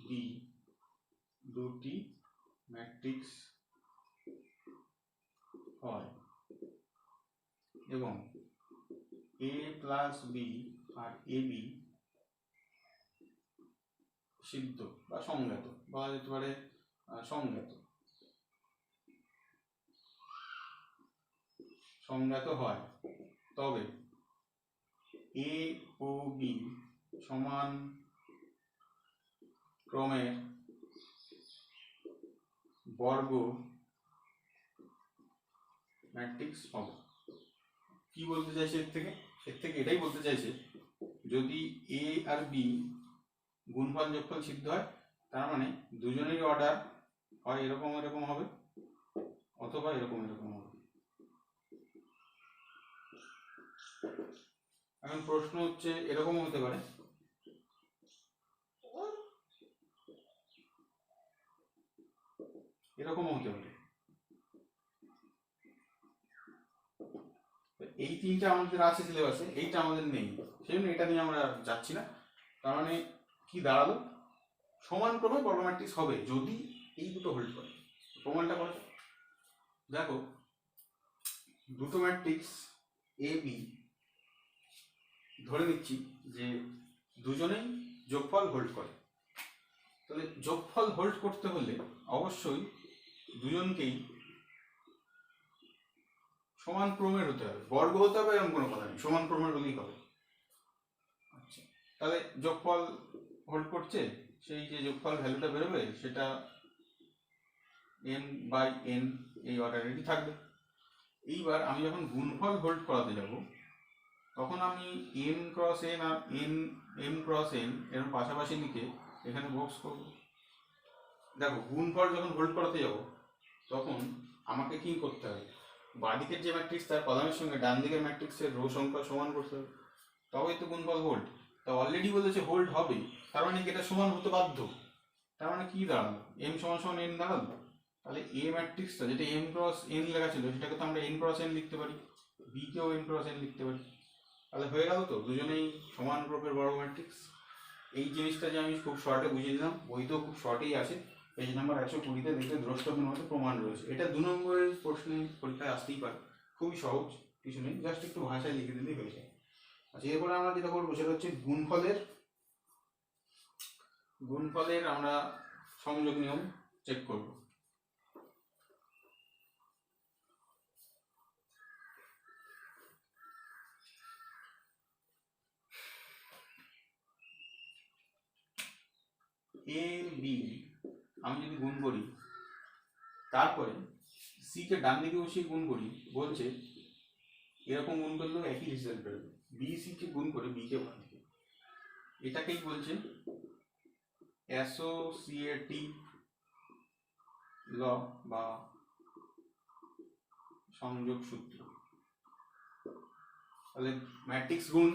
বি দুটি ম্যাট্রিক্স হয় এবং এ plus B R A B সিদ্ধ বা সংজ্ঞাত, বলা যেতে পারে সংজ্ঞাত হয়, তবে এ ও বি সমান ক্রমের বর্গ ম্যাট্রিক্স হবে। কি বলতে চাইছে এর থেকে এটাই বলতে চাইছে যদি এ আর বি গুণফল যোগফল সিদ্ধ হয়, তার মানে দুজনেরই অর্ডার হয় এরকম এরকম হবে অথবা এরকম এরকম হবে। এখন প্রশ্ন হচ্ছে এরকম হতে পারে, এরকম হতে পারে। এই তিনটা আমাদের আছে সিলেবাসে, এইটা আমাদের নেই, সেই জন্য এটা নিয়ে আমরা যাচ্ছি না। তার মানে কি দাঁড়ালো, সমান ক্রমে বর্গ ম্যাট্রিক্স হবে যদি এই দুটো হোল্ড করে। প্রমাণটা করে দেখো, দুটো ম্যাট্রিক্স এ বি ধরে নিচ্ছি যে দুজনেই যোগফল হোল্ড করে, তাহলে যোগফল হোল্ড করতে হলে অবশ্যই দুজনকেই সমান ক্রমের হতে হবে, বর্গ হতে হবে এরকম কোনো কথা নেই, সমান ক্রমের হলেই হবে। আচ্ছা, তাহলে যোগফল হোল্ড করছে, সেই যে যোগফল ভ্যালুটা বেরোবে সেটা n/n এই অর্ডারেরই থাকবে। এইবার আমি যখন গুণফল হোল্ড করাতে যাব তখন আমি m ক্রস n আর m ক্রস n এর পাশাপাশি লিখে এখানে বক্স করব। দেখো, গুণফল যখন হোল্ড করাতে যাব তখন আমাকে কি করতে হবে, বাঁদিকের যে ম্যাট্রিক্স তার কলামের সঙ্গে ডান দিকের ম্যাট্রিক্সের রো সংখ্যা সমান করতে হবে, তবেই তো গুণফল হোল্ড। তা অলরেডি বলেছে হোল্ড হবে, তার মানে এটা সমান হতে বাধ্য। তার মানে কি দাঁড়ালো, m সমান সমান n দাঁড়ালো। তাহলে এ ম্যাট্রিক্সটা যেটা m ক্রস n লেখা ছিল সেটাকে তো আমরা n ক্রস n লিখতে পারি, b কেও n ক্রস n লিখতে পারি। তাহলে হয়ে গেল তো দুজনেই সমান গ্রুপের বর্গ ম্যাট্রিক্স। এই জিনিসটা যে আমি খুব শর্টে বুঝিয়ে দিলাম, বইতেও খুব শর্টেই আছে, পেজ নাম্বার 120-তে দেখতে দ্রষ্টব্যের মধ্যে প্রমাণ রয়েছে। এটা 2 নম্বরের প্রশ্নে পরীক্ষায় আসতেই পারে, খুবই সহজ, কিছু নেই, জাস্ট একটু ভাষায় লিখে দিলেই হয়ে যায়। আচ্ছা, এরপরে আমরা যেটা করবো সেটা হচ্ছে গুণফলের আমরা সংযোগ নিয়ম চেক করব। এ বি আমি যদি গুণ করি, তারপরে সি কে ডান দিকে বসিয়ে গুণ করি, বলছে এরকম গুণ করলেও একই রেজাল্ট বেরোবে। বি সি কে গুণ করে বি কে বাঁ দিকে, এটাকেই বলছে অ্যাসোসিয়েটিভ ল বা সংযোগ সূত্র। তাহলে ম্যাট্রিক্স গুণ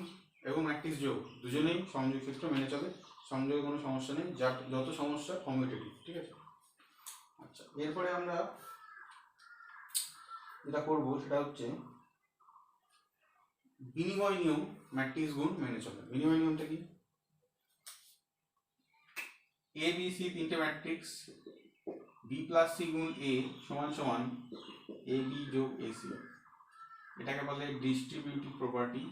এবং ম্যাট্রিক্স যোগ দুজনেই সংযোগ সূত্র মেনে চলে, সংযোগে কোনো সমস্যা নেই, যত সমস্যা কমিউটেটিভ, ঠিক আছে। আচ্ছা, এরপরে আমরা যেটা করবো সেটা হচ্ছে বিনিময় নিয়ম ম্যাট্রিক্স গুণ মেনে চলে। বিনিময় নিয়মটা কি? এ বি সি তিনটে ম্যাট্রিক্স, বি প্লাস সি গুণ এ সমান সমান এ বি যোগ এ সি, এটাকে বলে ডিস্ট্রিবিউটিভ প্রপার্টি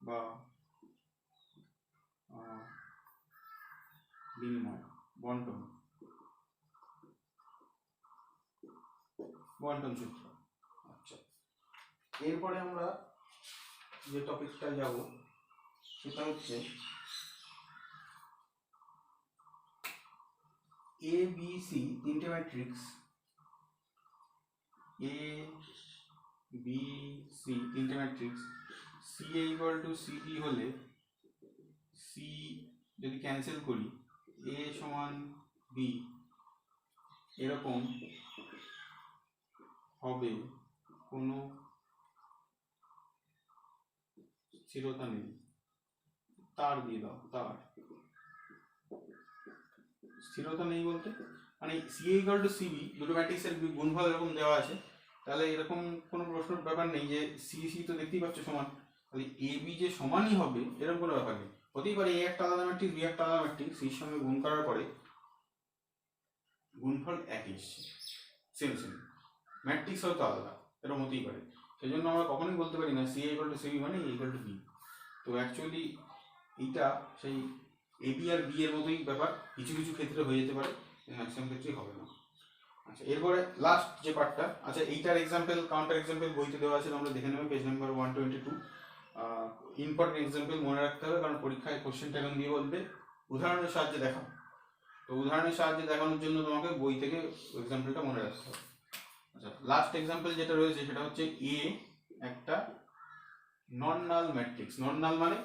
বা বিনিময় বন্টন বন্টন সূত্র। আচ্ছা, এরপরে আমরা যে টপিকটা যাব সেটা হচ্ছে এ বি সি তিনটে ম্যাট্রিক্স, এ বি সি তিনটে matrix, C A equal to C B হলে সি যদি ক্যান্সেল করি এ সমান বি এরকম হবে, কোনো স্থিরতা নেই। তার দিয়ে দাও, তার স্থিরতা নেই বলতে মানে C A equal to C B দুটো ম্যাট্রিক্সের গুণফল এরকম দেওয়া আছে, তাহলে এরকম কোনো প্রশ্নের ব্যাপার নেই যে সি সি তো দেখতেই পাচ্ছ সমান, তাহলে এ বি যে সমানই হবে এরকম কোনো ব্যাপার নেই। হতেই পারে এ একটা আলাদা ম্যাট্রিক্স বি একটা আলাদা ম্যাট্রিক্স, সির সঙ্গে গুণ করার পরে গুণফল একই এসছে, সেম সেম, ম্যাট্রিক্স হয়তো আলাদা, এরকম হতেই পারে। সেই জন্য আমরা কখনোই বলতে পারি না C A equal to C B মানে এ ইকুয়াল টু বি। তো অ্যাকচুয়ালি এইটা সেই এ বি আর বি এর মতোই ব্যাপার, কিছু কিছু ক্ষেত্রে হয়ে যেতে পারে, ম্যাক্সিমাম ক্ষেত্রেই হবে না। আচ্ছা, এরপরে লাস্ট যে পার্টটা, আচ্ছা এইটার এক্সাম্পল কাউন্টার এক্সাম্পল বইতে দেওয়া আছে, আমরা দেখে নেব পেজ নাম্বার 122। ইম্পর্টেন্ট এক্সাম্পল মনে রাখতে হবে, কারণ পরীক্ষায় কোশ্চেনটা এখন দিয়ে বলবে উদাহরণের সাহায্যে দেখাও, তো উদাহরণের সাহায্যে দেখানোর জন্য তোমাকে বই থেকে এক্সাম্পলটা মনে রাখতে হবে। আচ্ছা, লাস্ট এক্সাম্পল যেটা রয়েছে সেটা হচ্ছে এ একটা নন নাল ম্যাট্রিক্স, নন নাল মানে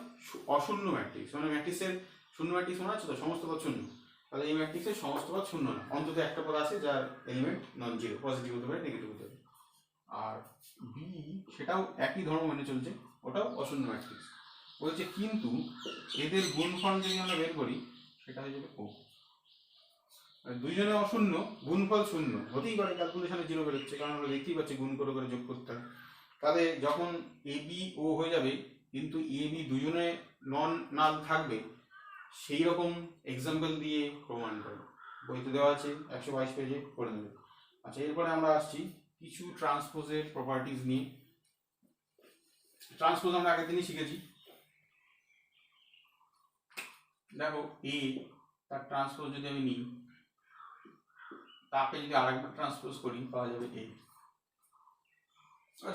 অশূন্য ম্যাট্রিক্স, মানে ম্যাট্রিক্সের শূন্য ম্যাট্রিক্স মনে আছে তো, সমস্ত পদ শূন্য, তাহলে এই ম্যাট্রিক্সের সমস্ত পদ শূন্য না, অন্তত একটা পদ আছে যার এলিমেন্ট নন জিরো, পজিটিভ হতে পারে নেগেটিভ হতে পারে। আর বি সেটাও একই ধর্ম মেনে চলছে, ওটাও অশূন্য ম্যাট্রিক্স। বলছে কিন্তু এদের গুণফল যদি আমরা বের করি সেটা হয়ে যাবে ও, দুইজনে অশূন্য গুণফল শূন্য, হতেই পারে ক্যালকুলেশনে জিরো বেরোচ্ছে, কারণ আমরা দেখতেই পাচ্ছি গুণ করে করে যোগ করতে হয়। তাহলে যখন এ বি ও হয়ে যাবে কিন্তু এ বি দুজনে নন নাল থাকবে, সেই রকম এক্সাম্পল দিয়ে প্রমাণ করে, বইতে দেওয়া আছে 122 পেজে, করে নেবে। আচ্ছা, এরপরে আমরা আসছি কিছু ট্রান্সপোজের প্রপার্টিজ নিয়ে। ট্রান্সপোজ আমরা আগের দিনই শিখেছি। দেখো এ তার ট্রান্সপোজ যদি আমি নিই, তাকে যদি আরেকবার ট্রান্সপোজ করি পাওয়া যাবে এ,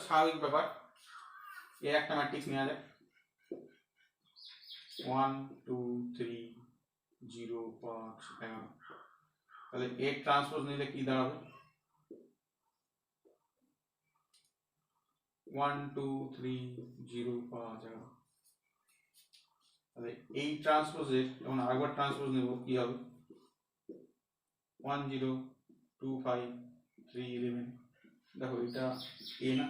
স্বাভাবিক ব্যাপার। এ একটা ম্যাট্রিক্স নেওয়া যায় 1 2 3 0 5 11, তাহলে এ ট্রান্সপোজ নিলে কি দাঁড়াবে 1 2 3 0 5 11, তাহলে এই ট্রান্সপোজের যখন আরেকবার ট্রান্সপোজ নেব কি হবে 1 0 2 5 3 11, দেখো এটা এ না,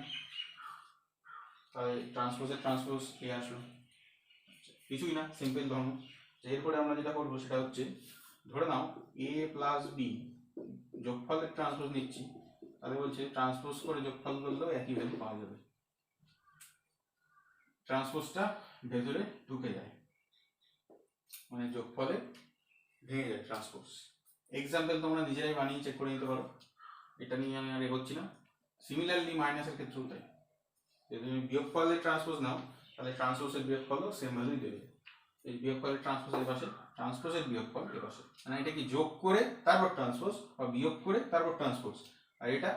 তাহলে ট্রান্সপোজের ট্রান্সপোজ এ আসলো, কিছুই না, সিম্পল ধর্ম। এরপরে আমরা যেটা করবো সেটা হচ্ছে ধরে নাও এ প্লাস বি যোগফলের ট্রান্সপোজ নিচ্ছি, তাহলে বলছে ট্রান্সপোজ করে যোগফল করলেও একই ভ্যালু পাওয়া যাবে, ট্রান্সপোজটা ভেতরে ঢুকে যায়, মানে যোগফলে ভেঙে যায় ট্রান্সপোজ। এক্সাম্পল তোমরা নিজেরাই বানিয়ে চেক করে নিতে পারো, এটা নিয়ে আমি আর এগোচ্ছি না। সিমিলারলি মাইনাসের ক্ষেত্রেও তাই, যদি তুমি বিয়োগফলের ট্রান্সপোজ নাও তাহলে ট্রান্সপোজের বিয়োগফলও সেম ভ্যালুই দেবে, এই বিয়োগফলের ট্রান্সপোজের পাশে ট্রান্সপোজের বিয়োগফল এর পাশে, মানে এটা কি যোগ করে তারপর ট্রান্সপোজ বা বিয়োগ করে তারপর ট্রান্সপোজ, আর এটা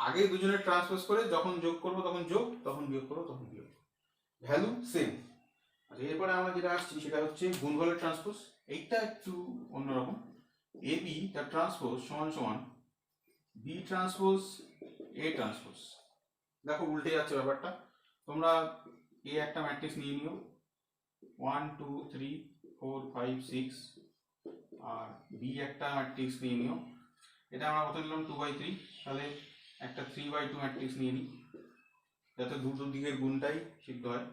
আগে দুজনের ট্রান্সপোজ করে যখন যোগ করবো তখন যোগ, তখন বিয়োগ করবো তখন বিয়োগ, ভ্যালু সেম। আচ্ছা, এরপরে আমরা যেটা আসছি সেটা হচ্ছে গুণফলের ট্রান্সপোজ, এইটা একটু অন্যরকম। এ বি তার ট্রান্সপোজ সমান সমান বি ট্রান্সপোজ এ ট্রান্সপোজ, দেখো উল্টে যাচ্ছে ব্যাপারটা, তোমরা এ একটা ম্যাট্রিক্স নিয়ে নিও 1 2 3 4 5 6, আর বি একটা ম্যাট্রিক্স নিয়ে নিও, এটা আমরা কত নিলাম 2/3, তাহলে একটা 3/2 ম্যাট্রিক্স নিয়ে নিই যাতে দুটো দিকের গুণটাই সিদ্ধ হয়।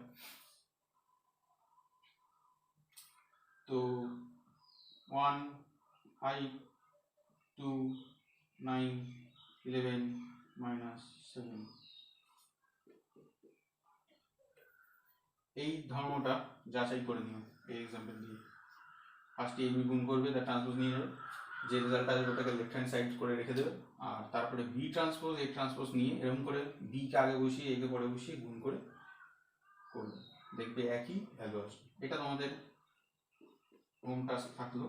তো 1 5 2 9 11 minus 7 এই ধর্মটা যাচাই করে নিও এই এক্সাম্পল দিয়ে। ফার্স্টে এবি গুণ করবে, তার ট্রান্সপোজ নিয়ে যাবে, যে রেজাল্ট আসবে ওটাকে লেফট হ্যান্ড সাইড করে রেখে দেবে, আর তারপরে বি ট্রান্সপোজ এ ট্রান্সপোজ নিয়ে এরকম করে বিকে আগে বসিয়ে একে পরে বসিয়ে গুণ করে করবে, দেখবে একই ভ্যালু আসবে। এটা তোমাদের হোম টাস্ক থাকলো,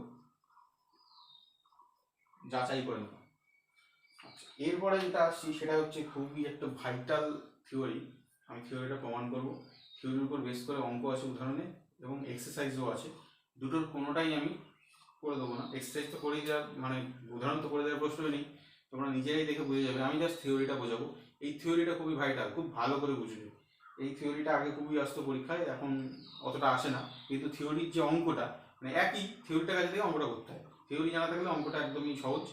যাচাই করে নেব। আচ্ছা, এরপরে যেটা আসছি সেটা হচ্ছে খুবই একটা ভাইটাল থিওরি। আমি থিওরিটা প্রমাণ করব, থিওরির উপর বেস করে অঙ্ক আছে উদাহরণে এবং এক্সারসাইজও আছে, দুটোর কোনোটাই আমি করে দেবো না। এক্সারসাইজ তো করেই দেওয়ার মানে উদাহরণ তো করে দেওয়ার প্রশ্নই নেই, তোমরা নিজেরাই দেখে বুঝে যাবে। আমি জাস্ট থিওরিটা বোঝাবো। এই থিওরিটা খুবই ভাইটাল, খুব ভালো করে বুঝবে। এই থিওরিটা আগে খুবই আসতো পরীক্ষায়, এখন অতটা আসে না, কিন্তু থিওরির যে অঙ্কটা মানে একই, থিওরিটা কাছে থেকে অঙ্কটা করতে হয়। থিওরি জানা থাকলে অঙ্কটা একদমই সহজ,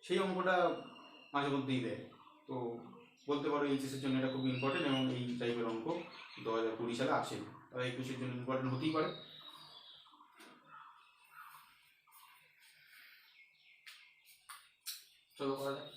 সেই অঙ্কটা মাঝে মধ্যেই দেয়। তো বলতে পারো এইচএসের জন্য এটা খুব ইম্পর্টেন্ট, এবং এই টাইপের অঙ্ক 2020 সালে আসে, তারা 21-এর জন্য ইম্পর্টেন্ট হতেই পারে। চলো করা যাক।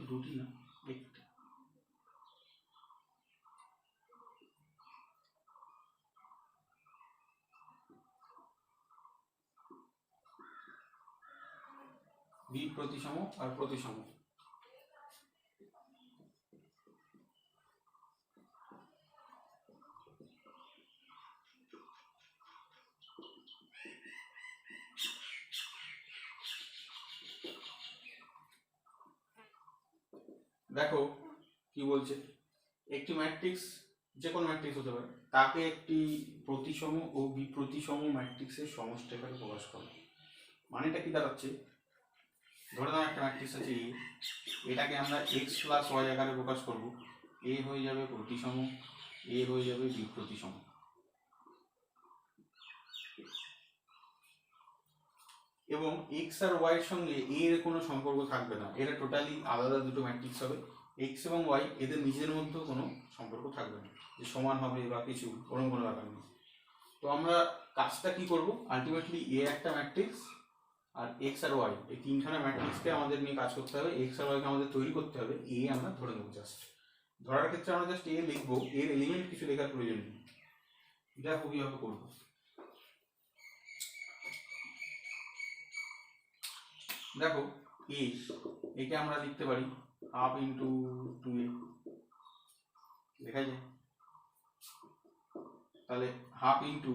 দুটি না, একটা। বি প্রতিসম আর প্রতিসম। দেখো কি বলছে, একটি ম্যাট্রিক্স যে কোনো ম্যাট্রিক্স হতে পারে, তাকে একটি প্রতিসম ও বিপ্রতিসম ম্যাট্রিক্সের সমষ্টি আকারে প্রকাশ করে। মানেটা কি দাঁড়াচ্ছে, ধরে নাও একটা ম্যাট্রিক্স আছে এ, এটাকে আমরা এক্স প্লাস ওয়াই আকারে প্রকাশ করব। এ হয়ে যাবে প্রতিসম, এ হয়ে যাবে বিপ্রতিসম। এবং এক্স আর ওয়াই এর সঙ্গে এর কোনো সম্পর্ক থাকবে না, এরা টোটালি আলাদা দুটো ম্যাট্রিক্স হবে। এক্স এবং ওয়াই এদের নিজের মধ্যেও কোনো সম্পর্ক থাকবে না, যে সমান হবে বা কিছু, ওরকম কোনো ব্যাপার নেই। তো আমরা কাজটা কি করব, আলটিমেটলি এ একটা ম্যাট্রিক্স আর এক্স আর ওয়াই এই তিনখানা ম্যাট্রিক্সকে আমাদের নিয়ে কাজ করতে হবে, এক্স আর ওয়াইকে আমাদের তৈরি করতে হবে। এ আমরা ধরে নেব, জাস্ট ধরার ক্ষেত্রে আমরা জাস্ট এ লিখবো, এর এলিমেন্ট কিছু লেখার প্রয়োজন নেই। দেখো কিভাবে করবো। দেখো একে আমরা লিখতে পারি হাফ ইন্টু 2a, লেখা যায়। তাহলে হাফ ইন্টু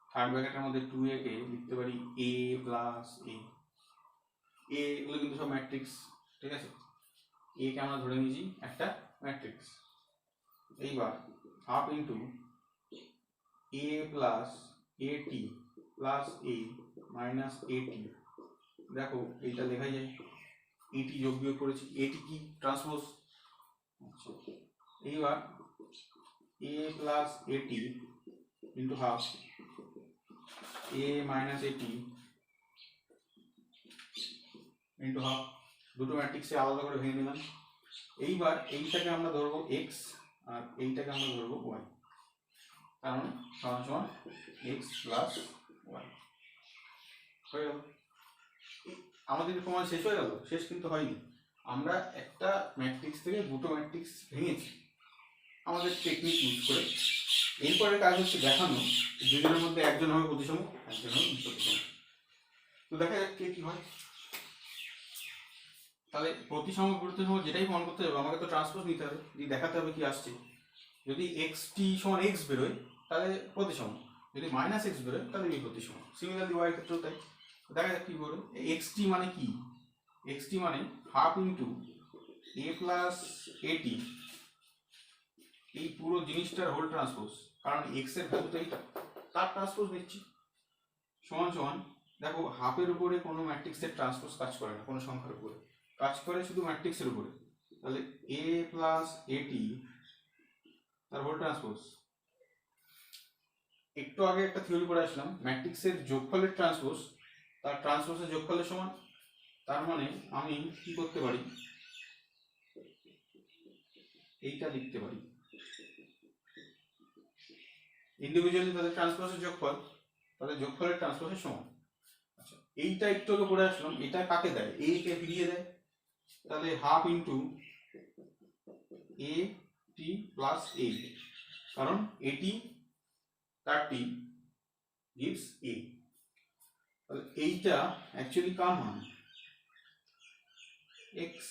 থার্ড ব্র্যাকেটের মধ্যে 2a কে লিখতে পারি a প্লাস a। এগুলো কিন্তু সব ম্যাট্রিক্স, ঠিক আছে। এ কে আমরা ধরে নিয়েছি একটা ম্যাট্রিক্স। এইবার half into a plus at plus a minus at। দেখো এইটা লেখা যায়, এটি যোগ বিয়োগ করেছি, এটি কি ট্রান্সপোজ। আচ্ছা, এইবার a plus at into half a minus at into half, দুটো ম্যাট্রিক্সে আলাদা করে ভেঙে নিলাম। এইবার এইটাকে আমরা ধরবো x আর এইটাকে আমরা ধরবো y, কারণ সমান সমান x প্লাস y হয়ে গেল। আমাদের প্রমাণ শেষ হয়ে গেল? শেষ কিন্তু হয়নি, আমরা একটা ম্যাট্রিক্স থেকে দুটো ম্যাট্রিক্স ভেঙেছি আমাদের টেকনিক ইউজ করে। এরপরে কাজ হচ্ছে দেখানো দুজনের মধ্যে একজন হবে প্রতিসম, একজন হবে বিপ্রতিসম। তো দেখা যাক কে কি হয়। তাহলে প্রতিসম বিপ্রতিসম যেটাই প্রমাণ করতে হবে আমাকে তো ট্রান্সপোজ নিতে হবে, দিয়ে দেখাতে হবে কি আসছে। যদি এক্সটি সমান এক্স বেরোয় তাহলে প্রতিসম, যদি মাইনাস এক্স বেরোয় তাহলে বিপ্রতিসম। সিমিলারলি ওয়াই ক্ষেত্রেও তাই। দেখা যাক কি বলে। এক্সটি মানে কি, এক্সটি মানে হাফ ইন্টু এ প্লাস এটি, এই পুরো জিনিসটার হোল ট্রান্সপোজ, কারণ এক্স এর ভ্যালু তো এইটা, তার ট্রান্সপোজ নিচ্ছি। সমান সমান, দেখো হাফের উপরে কোনো ম্যাট্রিক্সের ট্রান্সপোজ কাজ করে না, কোনো সংখ্যার উপরে কাজ করে শুধু ম্যাট্রিক্সের উপরে। তাহলে এ প্লাস এটি তার হোল ট্রান্সপোজ। একটু আগে একটা থিওরি পড়ে আসলাম, ম্যাট্রিক্সের যোগফলের ট্রান্সপোজ তার ট্রান্সপোজের যোগফলের সমান। তার মানে আমি কি করতে পারি, এইটা লিখতে পারি ইন্ডিভিজুয়ালি তাদের ট্রান্সপোজের যোগফল তাদের যোগফলের ট্রান্সপোজের সমান। আচ্ছা, এইটা একটু আগে পড়ে আসলাম, এটা কাকে দেয়, এ কে ফিরিয়ে দেয়। তাহলে হাফ ইন্টু এ টি প্লাস এ, কারণ এটি তার টি গিভস এ। তাহলে এইটা অ্যাকচুয়ালি কার মান, এক্স।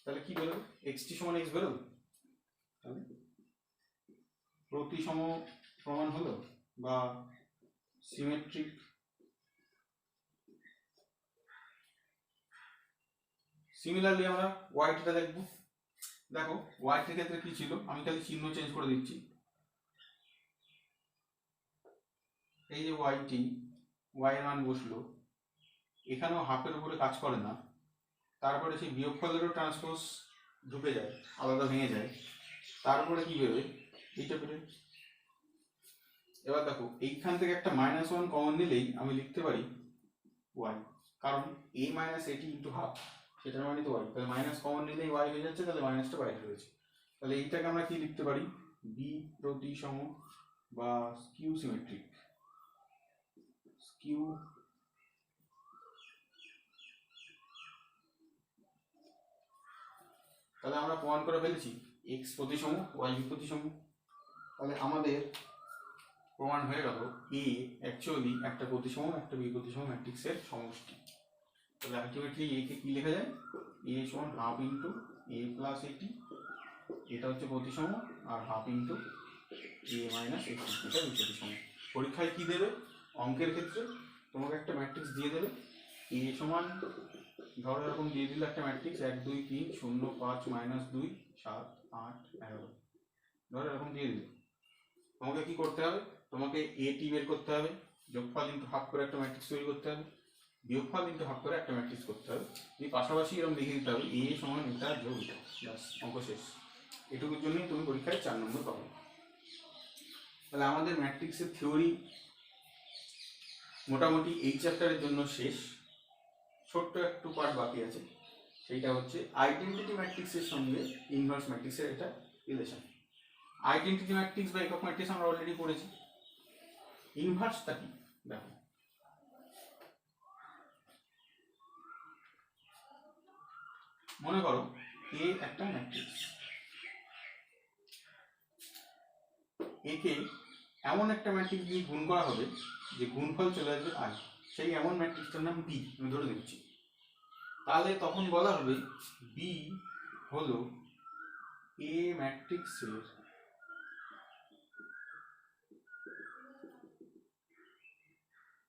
তাহলে কি বেরোবে, এক্স টি সমান এক্স বেরোবে। তাহলে প্রতিসম প্রমাণ হলো বা সিমেট্রিক। সিমিলারলি আমরা ওয়াইটিটা দেখবো। দেখো ওয়াইটির ক্ষেত্রে কি ছিল, আমি খালি চিহ্ন চেঞ্জ করে দিচ্ছি। এই যে ওয়াইটি, ওয়াই এর মান বসলো, এখানেও হাফের উপরে কাজ করে না, তারপরে সেই বিয়োগফলেরও ট্রান্সপোজ ঢুকে যায়, আলাদা ভেঙে যায়, তারপরে কি বেরোবে, এইটা বেরোবে। এবার দেখো এইখান থেকে একটা -1 কমন নিলেই আমি লিখতে পারি ওয়াই, কারণ এ মাইনাস এটি ইন্টু হাফ, সেটার মানে তো ওয়াই। তাহলে মাইনাস কমন নিলেই ওয়াই হয়ে যাচ্ছে, তাহলে মাইনাসটা বাইরে রয়েছে। তাহলে এইটাকে আমরা কি লিখতে পারি, বি প্রতিসম বা স্কিউ সিমেট্রিক। স্কিউ তাহলে আমরা প্রমাণ করে ফেলেছি এক্স প্রতিসম ওয়াই প্রতিসম। তাহলে আমাদের প্রমাণ হয়ে গেল এ অ্যাকচুয়ালি একটা প্রতিসম একটা বিপ্রতিসম ম্যাট্রিক্সের সমষ্টি। তাহলে আলটিমেটলি এ কে কি লেখা যায়, এ সমান হাফ ইন্টু এ প্লাস এটি, এটা হচ্ছে প্রতিসম, আর হাফ ইন্টু এ মাইনাস এটি, এটা বিপ্রতিসম। পরীক্ষায় কি দেবে, অঙ্কের ক্ষেত্রে তোমাকে একটা ম্যাট্রিক্স দিয়ে দেবে, এ সমান ধরো এরকম দিয়ে দিল একটা ম্যাট্রিক্স 1 2 3 0 5 -2 7 8 11, ধরো এরকম দিয়ে দিল। তোমাকে কি করতে হবে, তোমাকে এ টি বের করতে হবে, যোগফল ইন্টু হাফ করে একটা ম্যাট্রিক্স তৈরি করতে হবে, বিয়োগফল ইন্টু হাফ করে একটা ম্যাট্রিক্স করতে হবে। এই পাশাপাশি এরকম লিখে দিতে হবে এ সমান এটা যোগ এটা, ব্যাস অঙ্ক শেষ। এটুকুর জন্যই তুমি পরীক্ষায় 4 নম্বর পাবে। তাহলে আমাদের ম্যাট্রিক্সের থিওরি মোটামুটি এই চ্যাপ্টারের জন্য শেষ। ছোট্ট একটু পার্ট বাকি আছে, সেইটা হচ্ছে আইডেন্টিটি ম্যাট্রিক্সের সঙ্গে ইনভার্স ম্যাট্রিক্সের এটা রিলেশন। আইডেন্টিটি ম্যাট্রিক্স বা একক ম্যাট্রিক্স আমরা অলরেডি পড়েছি। ইনভার্সটা কি দেখো, মনে করো এ একটা ম্যাট্রিক্স, একে এমন একটা ম্যাট্রিক্স দিয়ে গুণ করা হবে যে গুণফল চলে আসবে আই, সেই এমন ম্যাট্রিক্সটার নাম বি, আমি ধরে নিচ্ছি। তাহলে তখন বলা হবে বি হলো এ ম্যাট্রিক্সের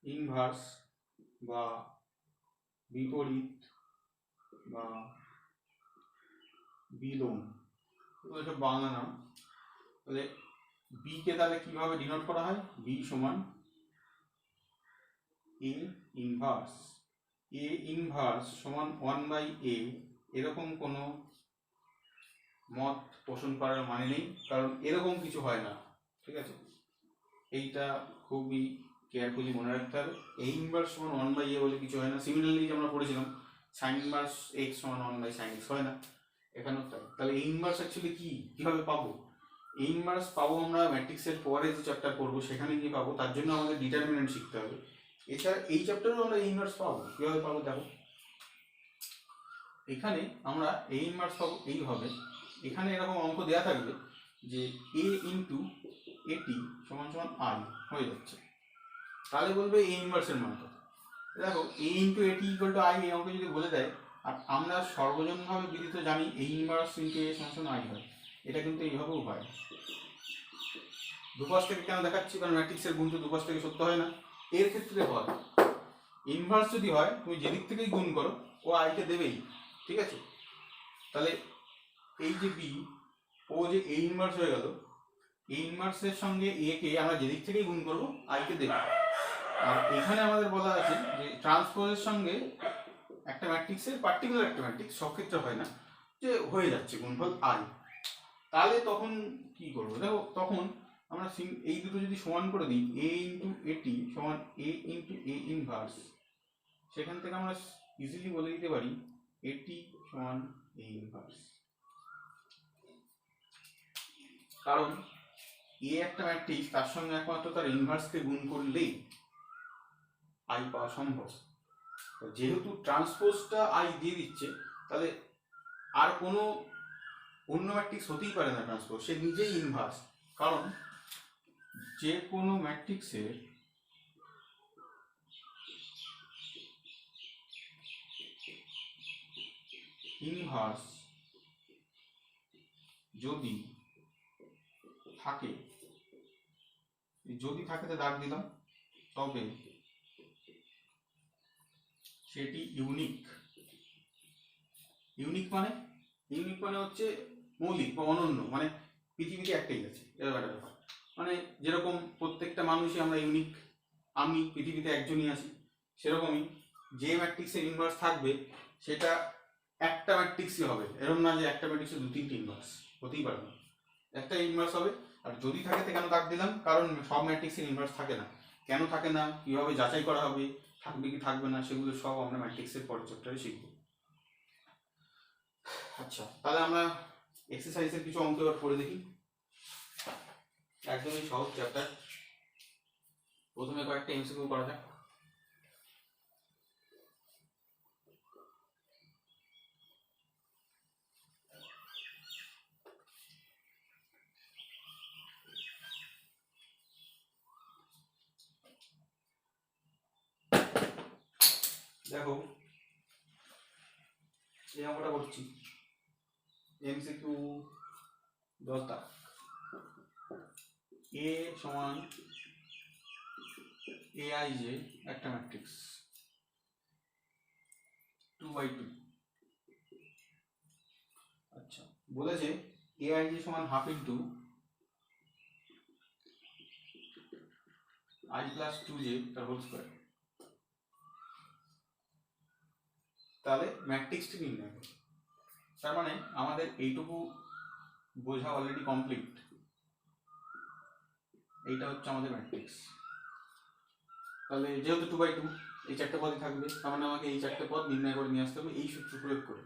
ইনভার্স বা বিপরীত বা বিলোম, এসব বাংলা নাম। তাহলে বি কে তাহলে কিভাবে ডিনোট করা হয়, বি সমান এ ইনভার্স, এ ইনভার্স সমান 1/a, এরকম কোনো মত পোষণ করার মানে নেই, কারণ এরকম কিছু হয় না, ঠিক আছে। এইটা খুবই কেয়ারফুলি মনে রাখতে হবে। এ ইনভার্স সমান 1/a বলে কিছু হয় না। সিমিলারলি যে আমরা পড়েছিলাম সাইন ইনভার্স এক্স সমান 1/sin x হয় না, এখানেও তাই। তাহলে এ ইনভার্স অ্যাকচুয়ালি কি, কিভাবে পাবো, এ ইনভার্স পাবো আমরা ম্যাট্রিক্সের পরে যে চ্যাপ্টার পড়বো সেখানে গিয়ে পাবো, তার জন্য আমাদের ডিটারমিনেন্ট শিখতে হবে। এছাড়া এই চ্যাপ্টারেও আমরা এ ইনভার্স পাবো, কিভাবে পাবো দেখো, এখানে আমরা এ ইনভার্স পাবো এইভাবে। এখানে এরকম অঙ্ক দেওয়া থাকবে যে এ ইন্টু এটি সমান সমান আই হয়ে যাচ্ছে, তাহলে বলবে এ ইনভার্সের মান কত। দেখো এ ইন্টু এটি ইকুয়াল টু আই, এই অঙ্ক যদি বলে দেয়, আর আমরা সর্বজনভাবে বিদিত জানি এ ইনভার্স ইন্টু এ সমান সমান আই হয়, এটা কিন্তু এইভাবেও হয়। দুপাশ থেকে কেন দেখাচ্ছি, কারণ ম্যাট্রিক্সের গুণ তো দুপাশ থেকে সত্য হয় না, এর ক্ষেত্রে হয়। ইনভার্স যদি হয় তুমি যেদিক থেকেই গুণ করো ও আইকে দেবেই, ঠিক আছে। তাহলে এই যে বি, ও যে এ ইনভার্স হয়ে গেল, এ ইনভার্সের সঙ্গে এ কে আমরা যেদিক থেকেই গুণ করবো আইকে দেবে। আর এখানে আমাদের বলা আছে যে ট্রান্সপোজের সঙ্গে একটা ম্যাট্রিক্সের পার্টিকুলার একটা ম্যাট্রিক্স সব ক্ষেত্রে হয় না যে হয়ে যাচ্ছে গুণফল আই, তাহলে তখন কি করবো? দেখো তখন আমরা এই দুটো যদি সমান করে দিই, এ ইন্টু এটি সমান এ ইন্টু এ ইনভার্স, সেখান থেকে আমরা ইজিলি বলে দিতে পারি এটি সমান এ ইনভার্স। কারণ এ একটা ম্যাট্রিক্স, তার সঙ্গে একমাত্র তার ইনভার্সকে গুণ করলেই আই পাওয়া সম্ভব। যেহেতু ট্রান্সপোজটা আই দিয়ে দিচ্ছে, তাহলে আর কোনো অন্য ম্যাট্রিক্স হতেই পারে না ট্রান্সপোজ, সে নিজেই ইনভার্স। কারণ যে কোনো ম্যাট্রিক্সের ইনভার্স যদি থাকে, যদি থাকে তো দাগ দিলাম, তবে সেটি ইউনিক। ইউনিক মানে হচ্ছে মৌলিক বা অনন্য, মানে পৃথিবীতে একটাই আছে, এরকম একটা ব্যাপার। মানে যেরকম প্রত্যেকটা মানুষই আমরা ইউনিক, আমি পৃথিবীতে একজনই আছি, সেরকমই যে ম্যাট্রিক্সের ইনভার্স থাকবে সেটা একটা ম্যাট্রিক্সই হবে। এরকম না যে একটা ম্যাট্রিক্সে 2-3টি ইনভার্স, হতেই পারে না, একটা ইনভার্স হবে। আর যদি থাকে তো কেন দাগ দিলাম, কারণ সব ম্যাট্রিক্সের ইনভার্স থাকে না। কেন থাকে না, কীভাবে যাচাই করা হবে, থাকবে কি থাকবে না, সেগুলো সব আমরা ম্যাট্রিক্সের পরের চ্যাপ্টারে শিখব। আচ্ছা, তাহলে আমরা এক্সারসাইজের কিছু অঙ্ক এবার করে দেখি, একদমই সহজ চ্যাপ্টার। প্রথমে কয়েকটা এমসিকিউ করা যাক। দেখো এই অঙ্কটা করছি, এমসিকিউ 10 দাগ। এ সমান এআই যে একটা ম্যাট্রিক্স 2/2। আচ্ছা, বলেছে এআই যে সমান half into I plus 2j তার হোল স্কয়ার। তাহলে ম্যাট্রিক্সটি নির্ণয় করো। তার মানে আমাদের এইটুকু বোঝা অলরেডি কমপ্লিট। এইটা হচ্ছে আমাদের ম্যাট্রিক্স। তাহলে যেহেতু 2/2 এই চারটে পদই থাকবে, তার মানে আমাকে এই চারটে পদ নির্ণয় করে নিয়ে আসতে হবে এই সূত্র প্রয়োগ করে।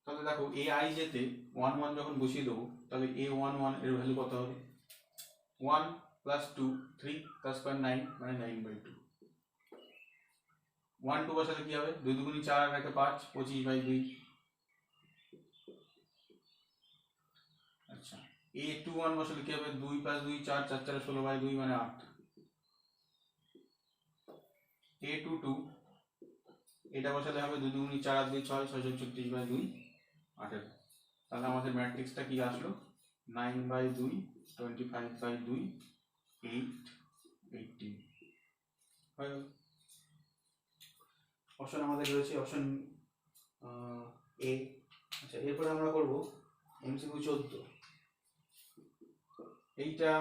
তাহলে দেখো এ আই যেতে 1 যখন বসিয়ে দেবো, তাহলে a11 এর ভ্যালু কত হবে? 1 + 2 3 তার স্কয়ার 9, মানে 9/2। 1 2 বসালে কি হবে? 2 2 4 আর 1 5, 25/2। আচ্ছা, a21 বসালে কি হবে? 2 + 2 4, 4 4 16/2, মানে 8। a22 এটা বসালে হবে 2 2 4 আর 2 6, 6 36/2, 18। তাহলে আমাদের ম্যাট্রিক্সটা কি আসলো? 9/2, 25/2, 8, 18 হয়ে গেল। অপশন আমাদের রয়েছে অপশন এ। আচ্ছা, এরপরে আমরা করব এমসিকিউ 14। এইটা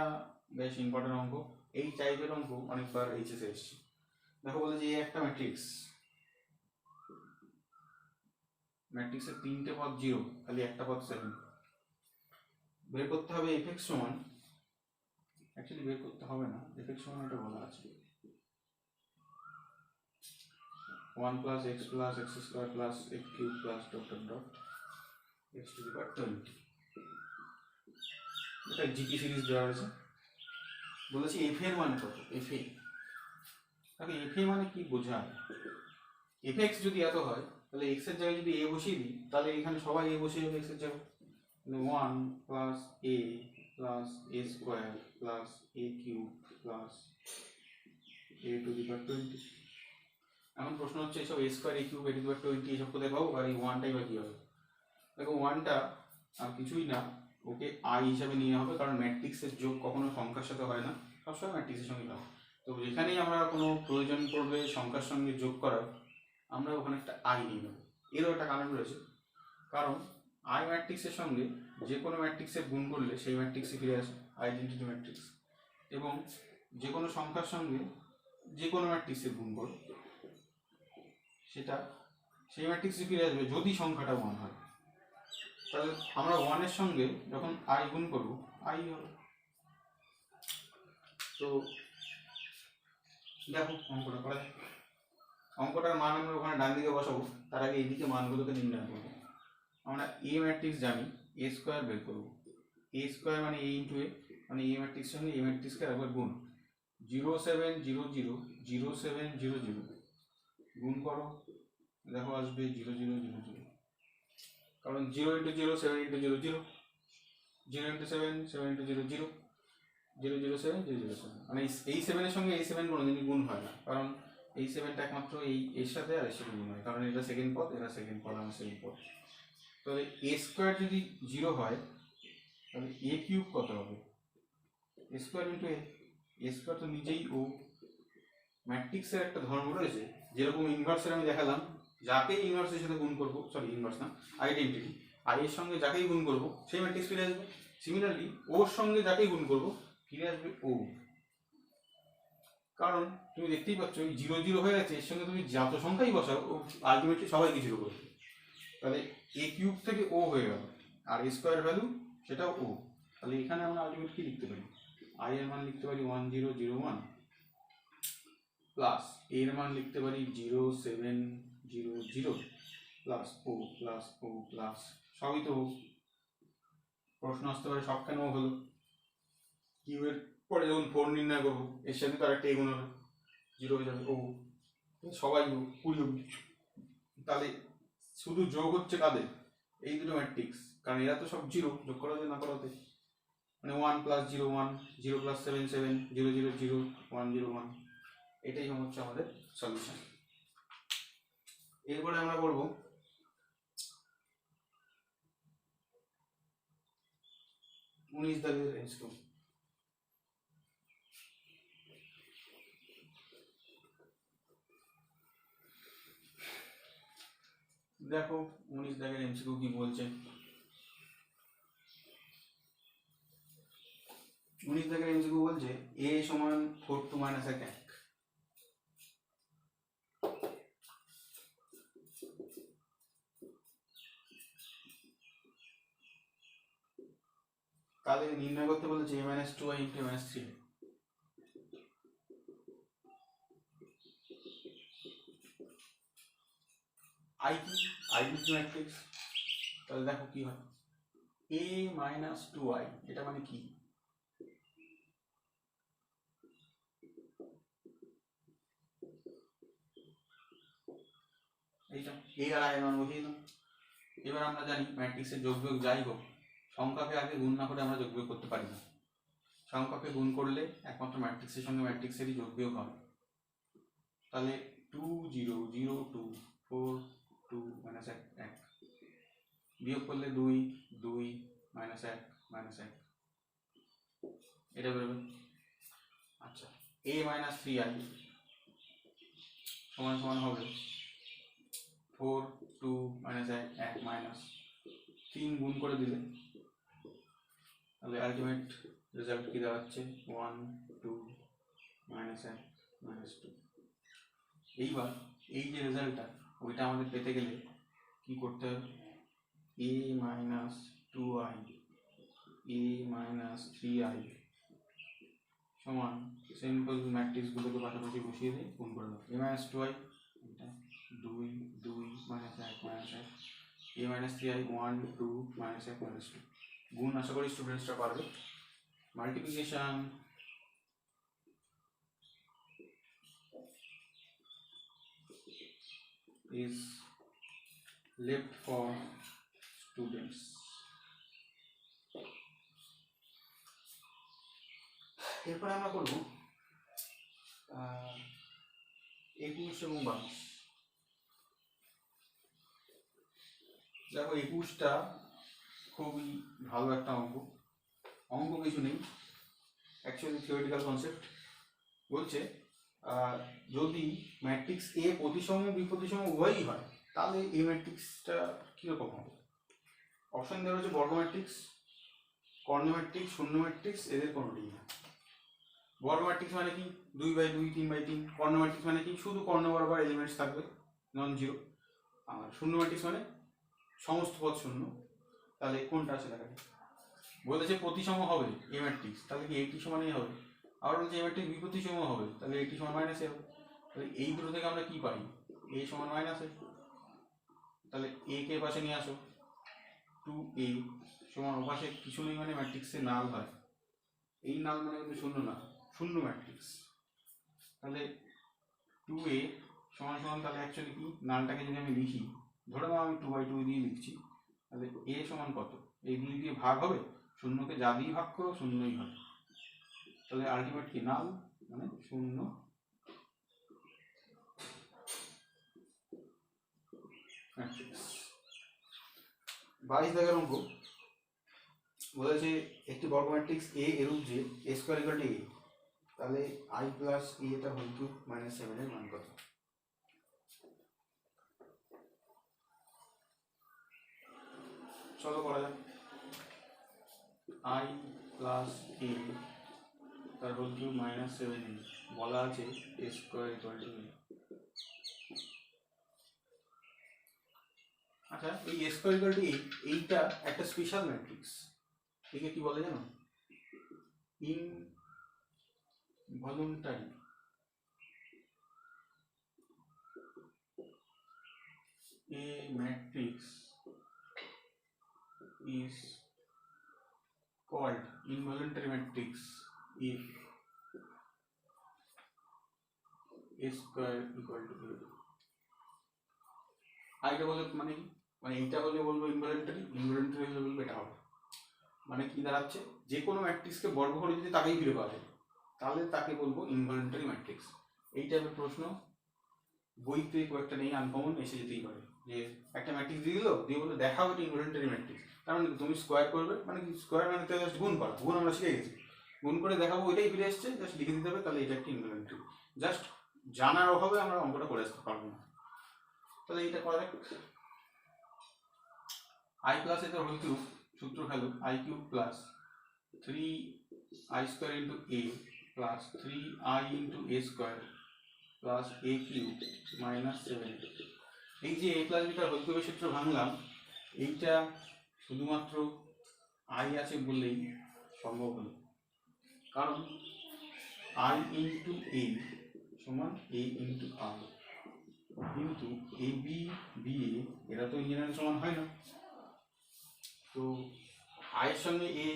বেশ ইম্পর্টেন্ট অঙ্ক। এই টাইপের অঙ্ক অনেকবার এইচএসে এসেছে। দেখো বলে যে একটা ম্যাট্রিক্সের 3টে পদ 0, খালি একটা পদ 7। বের করতে হবে এফএক্স সমান, অ্যাকচুয়ালি বের করতে হবে না, এফএক্স সমান এটা বলা আছে 1 + x + x² + x³ + x⁻20। এটা জিটি সিরিজ দেওয়া হয়েছে। বলেছি এফ এর মান কত? এফ এ, তাহলে এফ এ মানে কি বোঝায়? এফ এক্স যদি এত হয়, তাহলে এক্স এর জায়গায় যদি এ বসিয়ে দিই, তাহলে এখানে সবাই এ বসিয়ে যাবে এক্স এর জায়গায়। 1 + a + a² + a³ + a⁻20। এখন প্রশ্ন হচ্ছে এসব a² a³ a⁻20 এসব কোথায় পাবো, আর এই 1টাই বা কি হবে? দেখো 1টা আর কিছুই না, ওকে আই হিসাবে নিয়ে হবে, কারণ ম্যাট্রিক্সের যোগ কখনো সংখ্যার সাথে হয় না, সবসময় ম্যাট্রিক্সের সঙ্গে হয়। তো যেখানেই আমরা কোনো প্রয়োজন পড়বে সংখ্যার সঙ্গে যোগ করার, আমরা ওখানে একটা আই নিয়ে নেব। এরও একটা কারণ রয়েছে, কারণ আই ম্যাট্রিক্সের সঙ্গে যে কোনো ম্যাট্রিক্সের গুণ করলে সেই ম্যাট্রিক্সে ফিরে আসে, আইডেন্টিটি ম্যাট্রিক্স। এবং যে কোনো সংখ্যার সঙ্গে যে কোনো ম্যাট্রিক্সের গুণ করো, সেটা সেই ম্যাট্রিক্সে ফিরে আসবে যদি সংখ্যাটা 1 হয়। তাহলে আমরা 1 এর সঙ্গে যখন i গুণ করব i হবে। তো দেখো অঙ্কটা করা যায়। অঙ্কটার মান আমরা ওখানে ডান দিকে বসাবো, তার আগে এইদিকে মানগুলোকে নির্ণয় করবো। আমরা এ ম্যাট্রিক্স জানি, এ স্কোয়ার বের করবো। এ স্কোয়ার মানে এ ইন্টু এ, মানে এ ম্যাট্রিক্সের সঙ্গে এ ম্যাট্রিক্সকে একবার গুণ। 0 7 0 0 0 7 0 0 গুণ করো, দেখো আসবে 0 0 0 0, কারণ 0 ইন্টু 0 7 ইন্টু 0 0, 0 ইন্টু 7 7 ইন্টু 0 0, 0 0 7 0 0 7, মানে এই 7 এর সঙ্গে এই 7 কোনোদিনই গুণ হয় না, কারণ এই 7টা একমাত্র এর সাথে আর এর সাথে গুণ হয়, কারণ এটা সেকেন্ড পদ, এটা সেকেন্ড পদ, আমার সেকেন্ড পদ। তাহলে এ স্কোয়ার যদি 0 হয় তাহলে এ কিউব কত হবে? এ স্কোয়ার ইন্টু এ স্কোয়ার তো নিজেই ও। ম্যাট্রিক্সের একটা ধর্ম রয়েছে, যেরকম ইনভার্সের আমি দেখালাম, যাকেই ইনভার্সের সাথে গুণ করবো, সরি ইনভার্স না, আইডেন্টিটি, আই এর সঙ্গে যাকেই গুণ করবো সেই ম্যাট্রিক্স ফিরে আসবে। সিমিলারলি ওর সঙ্গে যাকেই গুণ করবো ফিরে আসবে ও। কারণ তুমি দেখতেই পাচ্ছ এই 0 0 হয়ে গেছে, এর সঙ্গে তুমি যত সংখ্যাই বসাও ও আলটিমেটলি সবাইকে 0 করবে। তাহলে এ কিউব থেকে ও হয়ে গেল, আর এ স্কোয়ার ভ্যালু সেটাও ও। তাহলে এখানে আমরা আলটিমেট কি লিখতে পারি? আই এর মান লিখতে পারি 1 0 0 1 প্লাস এর মান লিখতে পারি 0 7 0 0 প্লাস ও প্লাস সবই তো। প্রশ্ন আসতে পারে সব কেন হলো? কিউ এর পরে যখন 4 নির্ণয় করবো এর সাথে তো আরেকটা এগুণ হবে, 0 হয়ে যাবে ও, সবাই ও 20। তাহলে শুধু যোগ হচ্ছে কাদের? এই দুটো ম্যাট্রিক্স, কারণ এরা তো সব 0, যোগ করাতে না করাতে, মানে 1 প্লাস 0 1 0 প্লাস 7 7 0 0 0 1 0 1, এটাই হচ্ছে আমাদের সলিউশন। এরপরে আমরা করব দাগের এমসিকিউ। দেখো 19 দাগের এমসিকিউ কি বলছে। 19 দাগের এমসিকিউ বলছে a সমান 4 2 1 তাহলে নির্ণয় করতে বলেছে a - 2i * a - 3i। i কি? i কি ম্যাট্রিক্স? তাহলে দেখো কি হয়, a - 2i, এটা মানে কি? এইটা a আর i এর মান বসিয়ে দাও। এবার আমরা জানি ম্যাট্রিক্সের যোগ বিয়োগ যাই হোক, সংখ্যাকে আগে গুণ না করে আমরা যোগ বিয়োগ করতে পারি না। সংখ্যাকে গুণ করলে একমাত্র ম্যাট্রিক্সের সঙ্গে ম্যাট্রিক্সেরই যোগ বিয়োগ হয়। তাহলে 2 0 0 2 4 2 1 1 বিয়োগ করলে 2 2 -1 -1, এটা বেরোবে। আচ্ছা, a - 3i সমান সমান হবে 4 2 -1 1 3 গুণ করে দিলে তাহলে আলটিমেট রেজাল্ট কি দাঁড়াচ্ছে 1 2 -1 -2। এইবার এই যে রেজাল্টটা, ওইটা আমাদের পেতে গেলে কি করতে হবে? a - 2i a - 3i সমান সিম্পল ম্যাট্রিক্স গুলোকে পাশাপাশি বসিয়ে দিয়ে গুণ করে দাও। a - 2i এটা 2 2 -1 -1 a - 3i 1 2 -1 -2 গুণ আশা করি স্টুডেন্টসরা পারবে। Multiplication is left for students। এরপরে আমরা করব 21 এবং 22। দেখো 21টা খুবই ভালো একটা অঙ্ক কিছু নেই, অ্যাকচুয়ালি থিওরিটিক্যাল কনসেপ্ট। বলছে যদি ম্যাট্রিক্স এ প্রতিসম বিপ্রতিসম উভয়ই হয় তাহলে এই ম্যাট্রিক্সটা কীরকম হবে? অপশন দেওয়া হচ্ছে বর্গ ম্যাট্রিক্স, কর্ণ ম্যাট্রিক্স, শূন্য ম্যাট্রিক্স, এদের কোনোটিই না। বর্গ ম্যাট্রিক্স মানে কি 2/2 3/3, কর্ণ ম্যাট্রিক্স মানে কি শুধু কর্ণ বরাবর এলিমেন্টস থাকবে নন জিরো, আর শূন্য ম্যাট্রিক্স মানে সমস্ত পদ শূন্য। তাহলে কোনটা আছে দেখা বলেছে প্রতিসম হবে এ ম্যাট্রিক্স, তাহলে কি এইটি সমান এ হবে। আবার বলছে এ ম্যাট্রিক্স বিপ্রতিসম হবে, তাহলে এইটি সমান মাইনাস এ হবে। তাহলে এই দুটো থেকে আমরা কি পাই, এ সমান মাইনাস এ। তাহলে এ কে পাশে নিয়ে আসো, 2a সমান ওপাশে কিছু নেই মানে ম্যাট্রিক্সে নাল হয়, এই নাল মানে কিন্তু শূন্য না, শূন্য ম্যাট্রিক্স। তাহলে 2a সমান সমান তাহলে অ্যাকচুয়ালি কি নালটাকে যদি আমি লিখি, ধরে নাও আমি 2/2 দিয়ে লিখছি, তাহলে a সমান কত, এই 2 দিয়ে ভাগ হবে, শূন্যকে যা দিয়ে ভাগ করো শূন্যই হয়। তাহলে আলটিমেট কি নাল মানে শূন্য ম্যাট্রিক্স। 22 দাগের অঙ্ক বলেছে একটি বর্গ ম্যাট্রিক্স এ এরূপ যে a square equal to a, তাহলে i প্লাস a এটা হোল কিউব মাইনাস 7 এর মান কত। চলো করা যাক। i প্লাস a তার হোল কিউব মাইনাস 7 বলা আছে a square equal to a। আচ্ছা এই a square equal to a এইটা একটা স্পেশাল ম্যাট্রিক্স, একে কি বলে জানো, ইনভলিউন্টারি। A matrix is called involuntary matrix if a square equal to a। আইটা বলে মানে কি, মানে এইটা হলে বলবো ইনভলিউন্টারি, ইনভলিউন্টারি হলে বলবো এটা হবে। মানে কি দাঁড়াচ্ছে, যে কোনো ম্যাট্রিক্সকে বর্গ করে যদি তাকেই ফিরে পাওয়া যায় তাহলে তাকে বলবো ইনভলিউন্টারি ম্যাট্রিক্স। এই টাইপের প্রশ্ন বইতে কয়েকটা নেই আনকমন এসে যেতেই পারে, যে একটা ম্যাট্রিক্স দিয়ে দিল, দিয়ে বললো দেখাও এটা ইনভলিউন্টারি ম্যাট্রিক্স, তার মানে তুমি স্কোয়ার করবে, মানে কি স্কোয়ার মানে তো জাস্ট গুণ করা, গুণ আমরা শিখে গেছি, গুণ করে দেখাবো ওইটাই ফিরে এসছে, জাস্ট লিখে দিতে হবে, তাহলে এটা একটা ইনভলিউন্টারি। জাস্ট জানার অভাবে আমরা অঙ্কটা করে আসতে পারবো না। তাহলে এইটা করা যাক। i প্লাস এটা হোল কিউব, সূত্র খেলো i cube plus 3i square into a plus 3i into a square plus a cube minus 7। এই যে a প্লাস বিটার হোল কিউবের সূত্র ভাঙলাম, এইটা শুধুমাত্র i আছে বললেই সম্ভব হলো, কারণ i ইন্টু a সমান a ইন্টু r, কিন্তু a b b a এরা তো ইঞ্জিনিয়ারিং সমান হয় না, তো i এর সঙ্গে a,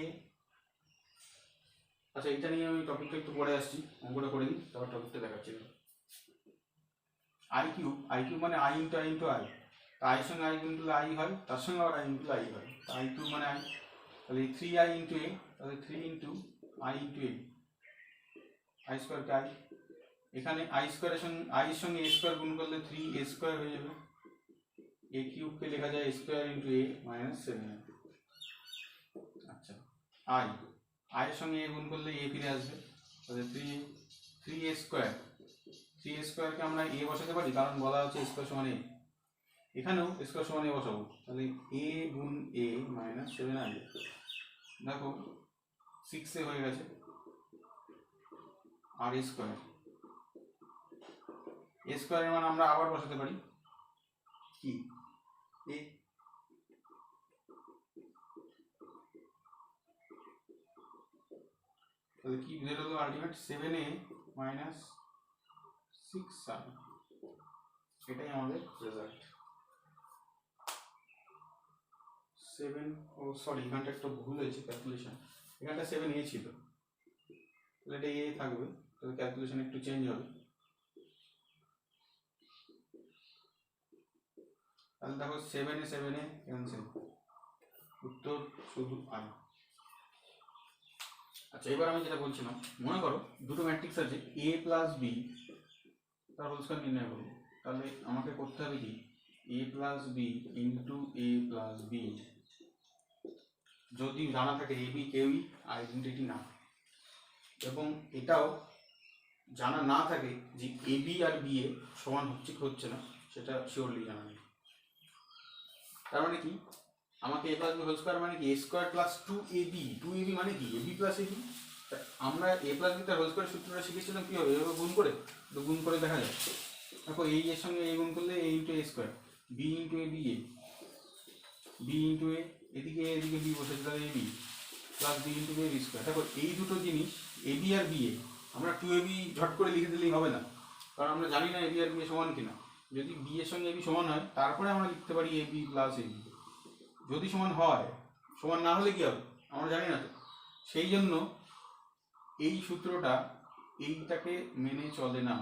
আচ্ছা এটা নিয়ে আমি টপিকটা একটু পরে আসছি, অঙ্কটা করে দিই তারপর টপিকটা দেখাচ্ছি। i কিউব মানে i into i into i, তা i এর সঙ্গে i গুণ করলে i হয়, তার সঙ্গে আবার i ইন্টু i হয়, i কিউব মানে i, তাহলে 3i ইন্টু a, তাহলে 3 into i into a, i স্কোয়ারকে i, এখানে i স্কোয়ারের সঙ্গে i এর সঙ্গে a স্কোয়ার গুণ করলে 3a স্কোয়ার হয়ে যাবে, a কিউবকে লেখা যায় a square into a minus 7। আচ্ছা i এর সঙ্গে a গুণ করলে a ফিরে আসবে, তাহলে 3a স্কোয়ার, 3a স্কোয়ারকে আমরা a বসাতে পারি কারণ বলা হচ্ছে স্কোয়ার সমান a, এখানেও স্কোয়ার সমান a বসাবো, তাহলে a গুণ a মাইনাস 7 আসবে। দেখো 6 এ হয়ে গেছে, আর a স্কোয়ার, a স্কোয়ারের মান আমরা আবার বসাতে পারি কি a, তাহলে কি বেরোলো আলটিমেট 7a মাইনাস 6i, এটাই আমাদের রেজাল্ট। 7, ও সরি এখানটা একটা ভুল হয়েছে ক্যালকুলেশন, এখানটা 7a ছিল, তাহলে এটা a থাকবে, তাহলে ক্যালকুলেশন একটু চেঞ্জ হবে, তাহলে দেখো 7a ক্যান্সেল, উত্তর শুধু i। আচ্ছা এবার আমি যেটা বলছিলাম, মনে করো দুটো ম্যাট্রিক্স আছে a প্লাস b, তার হোল স্কয়ার নির্ণয় করবো, তাহলে আমাকে করতে হবে কি a plus b into a plus b, যদি জানা থাকে a b কেউই আইডেন্টিটি না, এবং এটাও জানা না থাকে যে a b আর b এ সমান হচ্ছে কি হচ্ছে না, সেটা শিওরলি জানা নেই। তার মানে কি আমাকে a plus b whole square মানে কি a square plus 2ab, 2ab মানে কি ab প্লাস ab, আমরা এ প্লাস বিটা হোল স্কয়ার সূত্রটা শিখেছিলাম কি হবে, এভাবে গুণ করে, তো গুণ করে দেখা যায়। দেখো এই এর সঙ্গে এই গুণ করলে a into A square, B into A B into A, এদিকে বি বসেছে, তাহলে A B plus B into A B square. দেখো এই দুটো জিনিস এ বি আর বি এ, আমরা টু এ বি ঝট করে লিখে দিলেই হবে না, কারণ আমরা জানি না এ বি আর বি এ সমান কিনা। যদি বি এর সঙ্গে এ বি সমান হয় তারপরে আমরা লিখতে পারি এ বি প্লাস এ বি। যদি সমান হয়, সমান না হলে কি হবে আমরা জানি না তো। সেই জন্য এই সূত্রটা এইটাকে মেনে চলে না।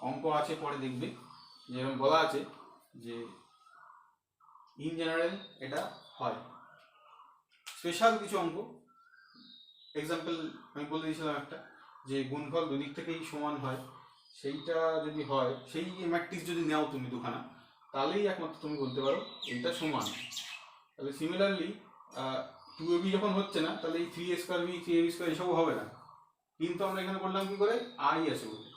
অঙ্ক আছে পরে দেখবে, যেরকম বলা আছে যে ইন জেনারেল এটা হয়। স্পেশাল কিছু অঙ্ক, এক্সাম্পল আমি বলে দিয়েছিলাম একটা, যে গুণফল দুদিক থেকেই সমান হয়, সেইটা যদি হয়, সেই ম্যাট্রিক্স যদি নাও তুমি দুখানা, তাহলেই একমাত্র তুমি বলতে পারো এইটা সমান। তাহলে সিমিলারলি টু এ বি যখন হচ্ছে না, তাহলে এই থ্রি এ স্কোয়ার বি, থ্রি এ বি স্কোয়ার এসবও হবে না। কিন্তু আমরা এখানে করলাম কি করে, আই আছে বলে,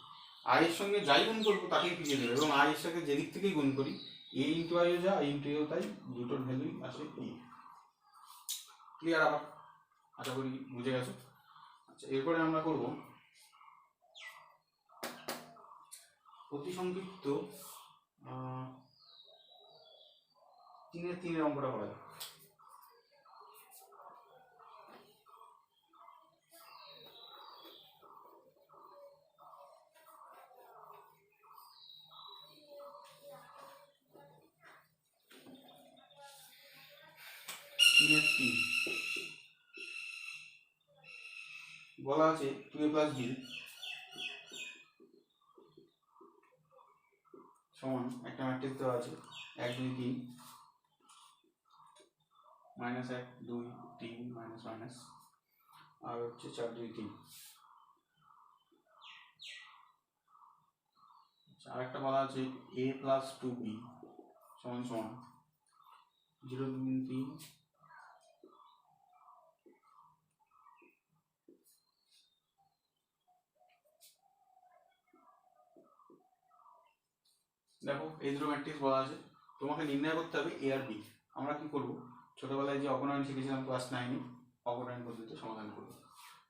আই এর সঙ্গে যাই গুণ করবো তাকেই ফিরিয়ে দেবে, এবং আই এর সাথে যেদিক থেকেই গুণ করি, এ ইন্টু আইও যা, আই ইন্টু এও তাই, দুটোর ভ্যালুই আসে এ। ক্লিয়ার? আবার আশা করি বুঝে গেছো। আচ্ছা, এরপরে আমরা করব অতি সংক্ষিপ্ত 3-3 অঙ্কটা করা যাক। বলা আছে 2a প্লাস b সমান একটা ম্যাট্রিক্স দেওয়া আছে 1 2 3 -1 2 3 মাইনাস মাইনাস, আর হচ্ছে 4 2 3। আর একটা বলা আছে a প্লাস 2b সমান সমান 0 2 3। দেখো এই দুটো ম্যাট্রিক্স বলা আছে, তোমাকে নির্ণয় করতে হবে এ আর বি। আমরা কি করব, ছোটবেলায় যে অপনয়ন শিখেছিলাম ক্লাস 9-এ, অপনয়ন পদ্ধতিতে সমাধান করব।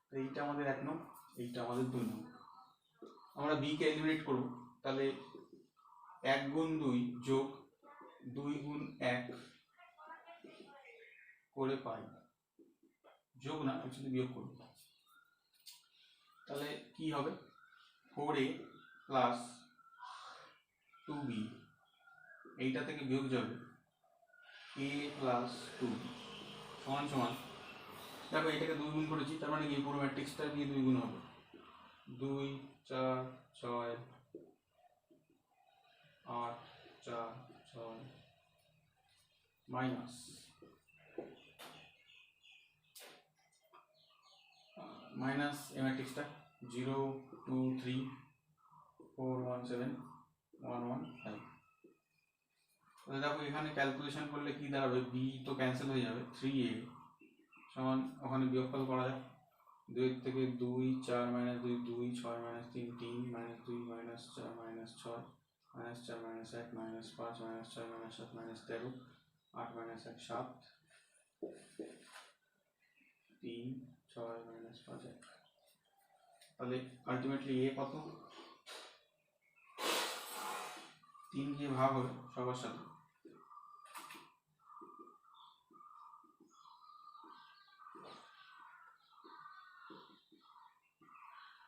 তো এইটা আমাদের 1 নং, এইটা আমাদের 2 নং। আমরা বি কে এলিমিনেট করব, তাহলে 1 গুণ 2 যোগ 2 গুণ 1 করে পাই, যোগ না অ্যাকচুয়ালি বিয়োগ করব। তাহলে কি হবে, 4a প্লাস 2b, এইটা থেকে বিয়োগ যাবে a প্লাস 2b সমান সমান, দেখো এটাকে 2 গুণ করেছি, তার মানে কি পুরো ম্যাট্রিক্সটা দিয়ে 2 গুণ হবে, 2 4 6 8 4 6 মাইনাস মাইনাস এই ম্যাট্রিক্সটা 0 2 3 4 1 7 1 1 5। তাহলে দেখো এখানে ক্যালকুলেশন করলে কি দাঁড়াবে, বি তো ক্যান্সেল হয়ে যাবে, 3a সমান, ওখানে বিয়োগফল করা যায়, 2 থেকে 2 4 minus 2 2 6 minus 3 3 minus 2 minus 4 minus 6 minus 4 minus 1 minus 5 minus 6 minus 7 minus 13 8 minus 1 7 3 6 minus 5 1। তাহলে আলটিমেটলি এ কত, 3 দিয়ে ভাগ হবে সবার সাথে,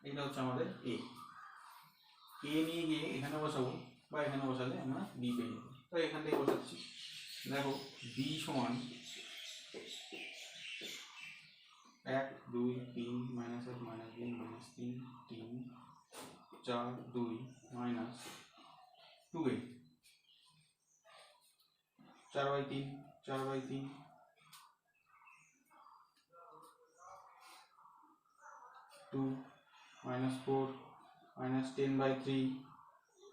এটা হচ্ছে আমাদের এ। এ নিয়ে গিয়ে এখানে বসাবো, বা এখানে বসালে আমরা বি পেয়ে যাবো। তো এখান থেকে বসাচ্ছি, দেখো বি সমান 1 2 3 minus 1 minus 2 minus 3 3 4 2 minus 2a 4/3 4/3 2 minus 4 minus 10/3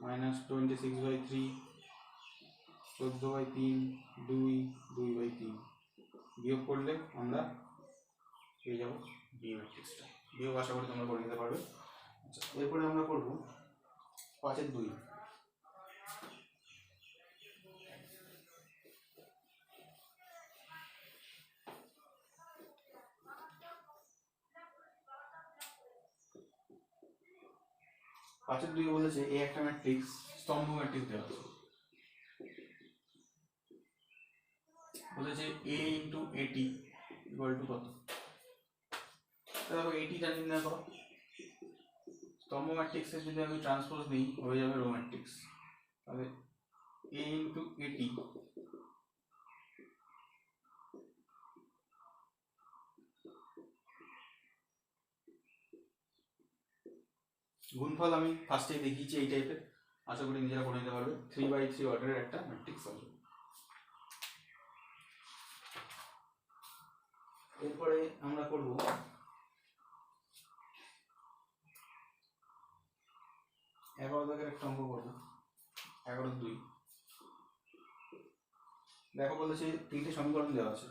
minus 26/3 14/3 2 2/3 বিয়োগ করলে আমরা পেয়ে যাবো বি ম্যাট্রিক্সটা। বিয়োগ আশা করি তোমরা করে নিতে পারবে। আচ্ছা, এরপরে আমরা করব 5-এর 2। 5-2 বলেছে এ একটা ম্যাট্রিক্স, স্তম্ভ ম্যাট্রিক্স দেওয়া আছে, বলেছে এ ইন্টু এটি ইকুয়াল টু কত। দেখো এটিটা নির্ণয় করো। স্তম্ভ ম্যাট্রিক্সের যদি আমি ট্রান্সপোজ নিই হয়ে যাবে রো ম্যাট্রিক্স। তাহলে এ ইন্টু এটি গুণফল আমি ফার্স্টেই দেখিয়েছি এই টাইপের, আশা করি নিজেরা করে নিতে পারবে। 3/3 অর্ডারের একটা ম্যাট্রিক্স হবে। এরপরে আমরা করব 11 দাগের একটা অঙ্ক করব, 11-2। দেখো বলেছে 3টে সমীকরণ দেওয়া আছে,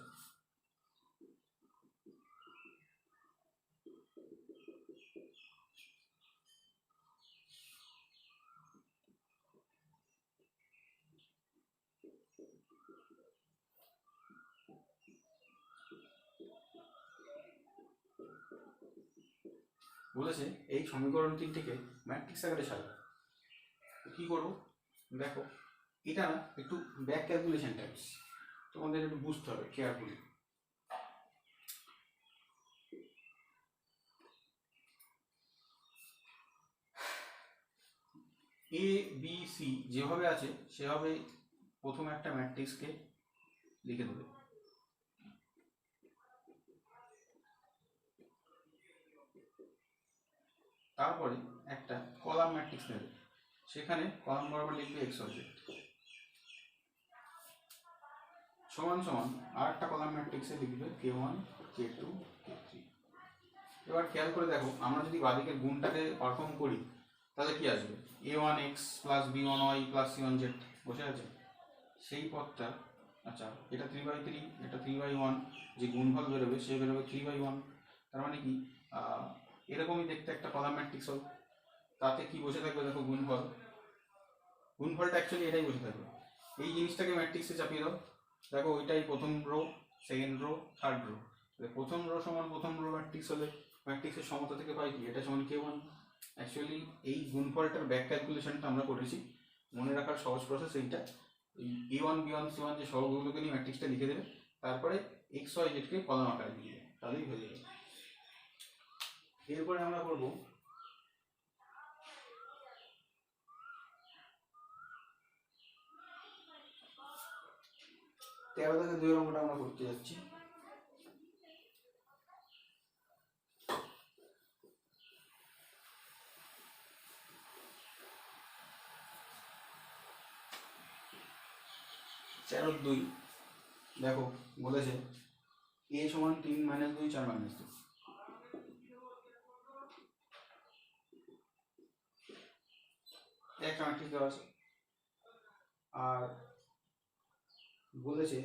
বলেছে এই সমীকরণ 3টিকে ম্যাট্রিক্স আকারে সাজাও। কি করব দেখো, এটা না একটু ব্যাক ক্যালকুলেশন টাইপস, তোমাদের একটু বুঝতে হবে কেয়ারফুলি। এ বি সি যেভাবে আছে সেভাবে প্রথমে একটা ম্যাট্রিক্সকে লিখে দেবে, তারপরে একটা কলাম ম্যাট্রিক্স নেবে, সেখানে কলাম বরাবর লিখবে এক্স ওয়াই জেড, সমান সমান আর একটা কলাম ম্যাট্রিক্সে লিখবে k1 k2 k3। এবার খেয়াল করে দেখো, আমরা যদি বাদিকের গুণটাকে পারফর্ম করি তাহলে কি আসবে, a1x plus b1y plus c1z বসে আছে সেই পদটা। আচ্ছা এটা 3/3, এটা 3/1, যে গুণফল বেরোবে সে বেরোবে 3/1। তার মানে কি এরকমই দেখতে একটা কলাম ম্যাট্রিক্স হবে, তাতে কি বসে থাকবে দেখো গুণফল, গুণফলটা অ্যাকচুয়ালি এটাই বসে থাকবে। এই জিনিসটাকে ম্যাট্রিক্সে চাপিয়ে দাও, দেখো ওইটাই প্রথম row, second row, third row. প্রথম রো সমান প্রথম রো ম্যাট্রিক্স হলে ম্যাট্রিক্সের সমতা থেকে পাই কি, এটা সমান k1। অ্যাকচুয়ালি এই গুণফলটার ব্যাক ক্যালকুলেশনটা আমরা করেছি, মনে রাখার সহজ প্রসেস এইটা। এই a1 b1 c1 যে সহগগুলোকে নিয়ে ম্যাট্রিক্সটা লিখে দেবে, তারপরে এক্স ওয়াই জেডকে কলাম আকারে দিয়ে দেবে, তাহলেই হয়ে যাবে। এরপরে আমরা করবো 13 থেকে 2 অঙ্কটা আমরা করতে যাচ্ছি। তেরো 2 দেখো বলেছে a সমান 3 - 2 4 - 2, একটা ম্যাট্রিক্স দেওয়া আছে। আর বলেছে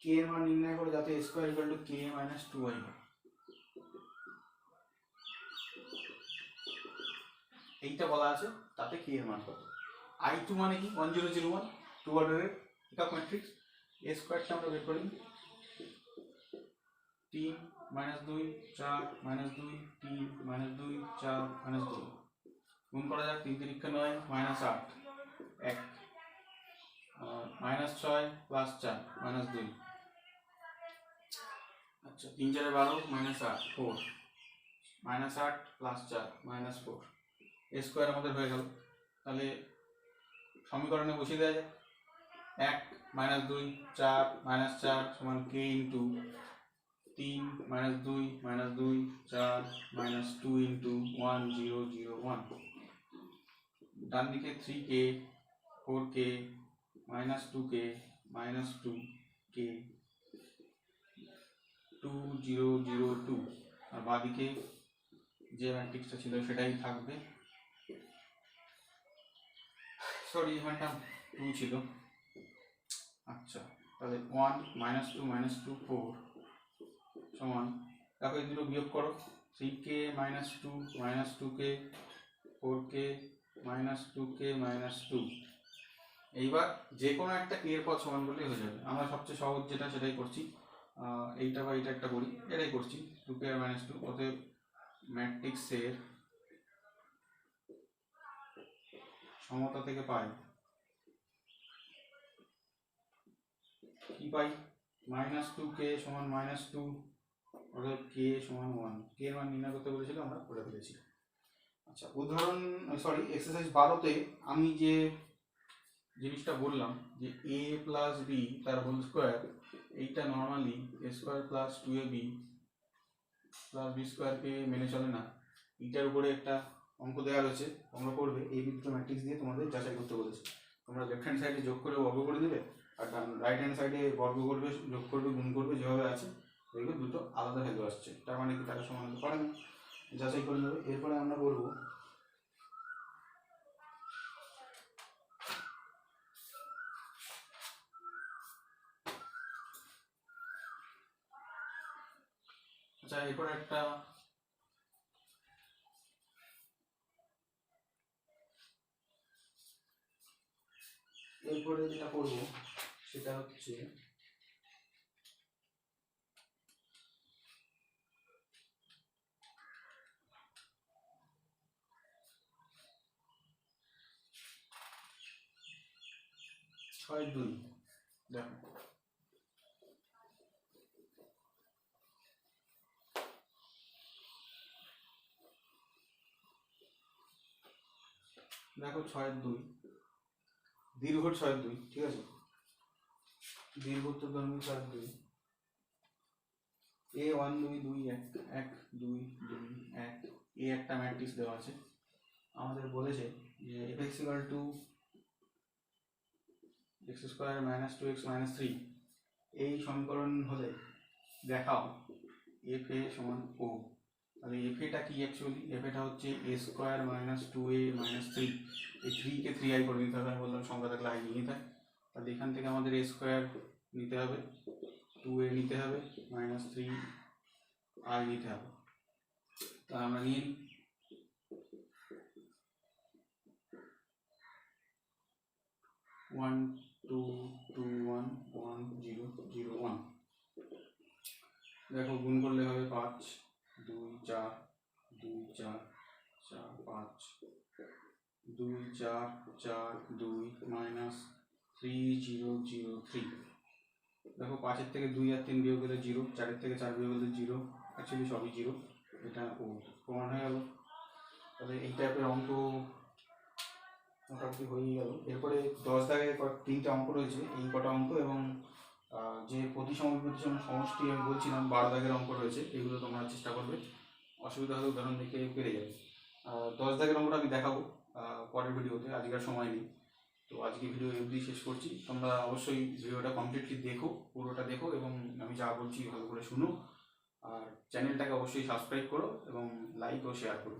k এর মান নির্ণয় করে যাতে square equal to k - 2y হয়। এইটা বলা আছে, তাতে k এর মান কত। i2 মানে কি 1001, 2 অর্ডারের একক ম্যাট্রিক্স। a স্কয়ারটা আমরা বের করি, 3 - 2 4 - 2 3 - 2 4 - 2 গুণ করা যাক, 3 3 9 -8 1 -6 + 4 -2। আচ্ছা 3 4 12 -8 4 -8 + 4 -4 এ স্কয়ার আমাদের হয়ে গেল। তাহলে সমীকরণে বসিয়ে দেওয়া যায়, 1 - 2 4 -4 সমান k ইন্টু 3 - 2 - 2 4 -2 ইন্টু 1 0 0 1। ডান দিকে 3k 4k -2k -2k 2 0 0 2, আর বাদিকে যে ম্যাট্রিক্সটা ছিল সেটাই থাকবে। সরি এখানটা 2 ছিল। আচ্ছা তাহলে 1 -2 -2 4 সমান, দেখো এই দুটো বিয়োগ করো, 3k - 2 -2k 4k -2k -2। এইবার যে কোনো একটা k এর পদ সমান করলেই হয়ে যাবে। আমরা সবচেয়ে সহজ যেটা সেটাই করছি, এইটা বা এইটা একটা করি, এটাই করছি 2k - 2। অতএব ম্যাট্রিক্সের সমতা থেকে পাই কি পাই -2k সমান -2, অর্থাৎ k সমান 1, k এর মান নির্ণয় করতে বলেছিল, আমরা করে ফেলেছি। আচ্ছা, উদাহরণ এক্সারসাইজ 12তে আমি যে জিনিসটা বললাম যে a প্লাস b তার হোল স্কোয়ার, এইটা normally a square plus 2ab plus B স্কোয়ারকে মেনে চলে না, এইটার উপরে একটা অঙ্ক দেওয়া রয়েছে, তোমরা করবে এই দুটো ম্যাট্রিক্স দিয়ে তোমাদের যাচাই করতে বলেছে। তোমরা লেফট হ্যান্ড সাইডে যোগ করে বর্গ করে দেবে, আর রাইট হ্যান্ড সাইডে বর্গ করবে, যোগ করবে, গুণ করবে, যেভাবে আছে দেখবে দুটো আলাদা ভ্যালু আসছে, তার মানে কি তারা সমান হতে পারে না, যাচাই করে নেবে। এরপরে আমরা বলবো আচ্ছা, এরপরে যেটা করব সেটা হচ্ছে ছয় দুই। দেখো দেখো 6-2 দীর্ঘ 6-2, ঠিক আছে, দীর্ঘত্বধর্মী 6-2, a 1 2 2 1 1 2 2 1, এই একটা ম্যাট্রিক্স দেওয়া আছে। আমাদের বলেছে যে f(x = x স্কয়ার - 2x - 3) এই সমীকরণ হলে দেখাও f a সমান o। তাহলে f এটা কি অ্যাকচুয়ালি, f এটা হচ্ছে a স্কয়ার - 2a - 3, এই 3 কে 3i করে নিতে হবে, আমি বললাম সংখ্যা থাকলে i নিয়ে থাকে, তাহলে এখান থেকে আমাদের a স্কয়ার নিতে হবে, 2a নিতে হবে, -3i নিতে হবে। তা আমরা নিয়ে নিই। One two two one one 0 0 1। দেখো গুণ করলে হবে 5 2 4 2 4 4 5 2 4 4 2 -3 0 0 3। দেখো 5-এর থেকে 2 আর 3 বিয়োগ করলে 0, 4-এর থেকে 4 বিয়োগ করলে 0, অ্যাকচুয়ালি সবই 0, এটা ও প্রমাণ হয়ে গেল। তাহলে এই টাইপের অঙ্ক মোটামুটি হয়েই গেল। এরপরে 10 দাগের 3টে অঙ্ক রয়েছে, এই কটা অঙ্ক এবং যে প্রতিসম সমষ্টি আমি বলছিলাম 12 দাগের অঙ্ক রয়েছে, এগুলো তোমরা চেষ্টা করবে, অসুবিধা হলে উদাহরণ দেখে পেরে যাবে। 10 দাগের অঙ্কটা আমি দেখাবো পরের ভিডিওতে, আজকের সময় নেই, তো আজকে ভিডিও অবধি শেষ করছি। তোমরা অবশ্যই ভিডিওটা কমপ্লিটলি দেখো, পুরোটা দেখো, এবং আমি যা বলছি ভালো করে শুনো, আর চ্যানেলটাকে অবশ্যই সাবস্ক্রাইব করো এবং লাইক ও শেয়ার করো।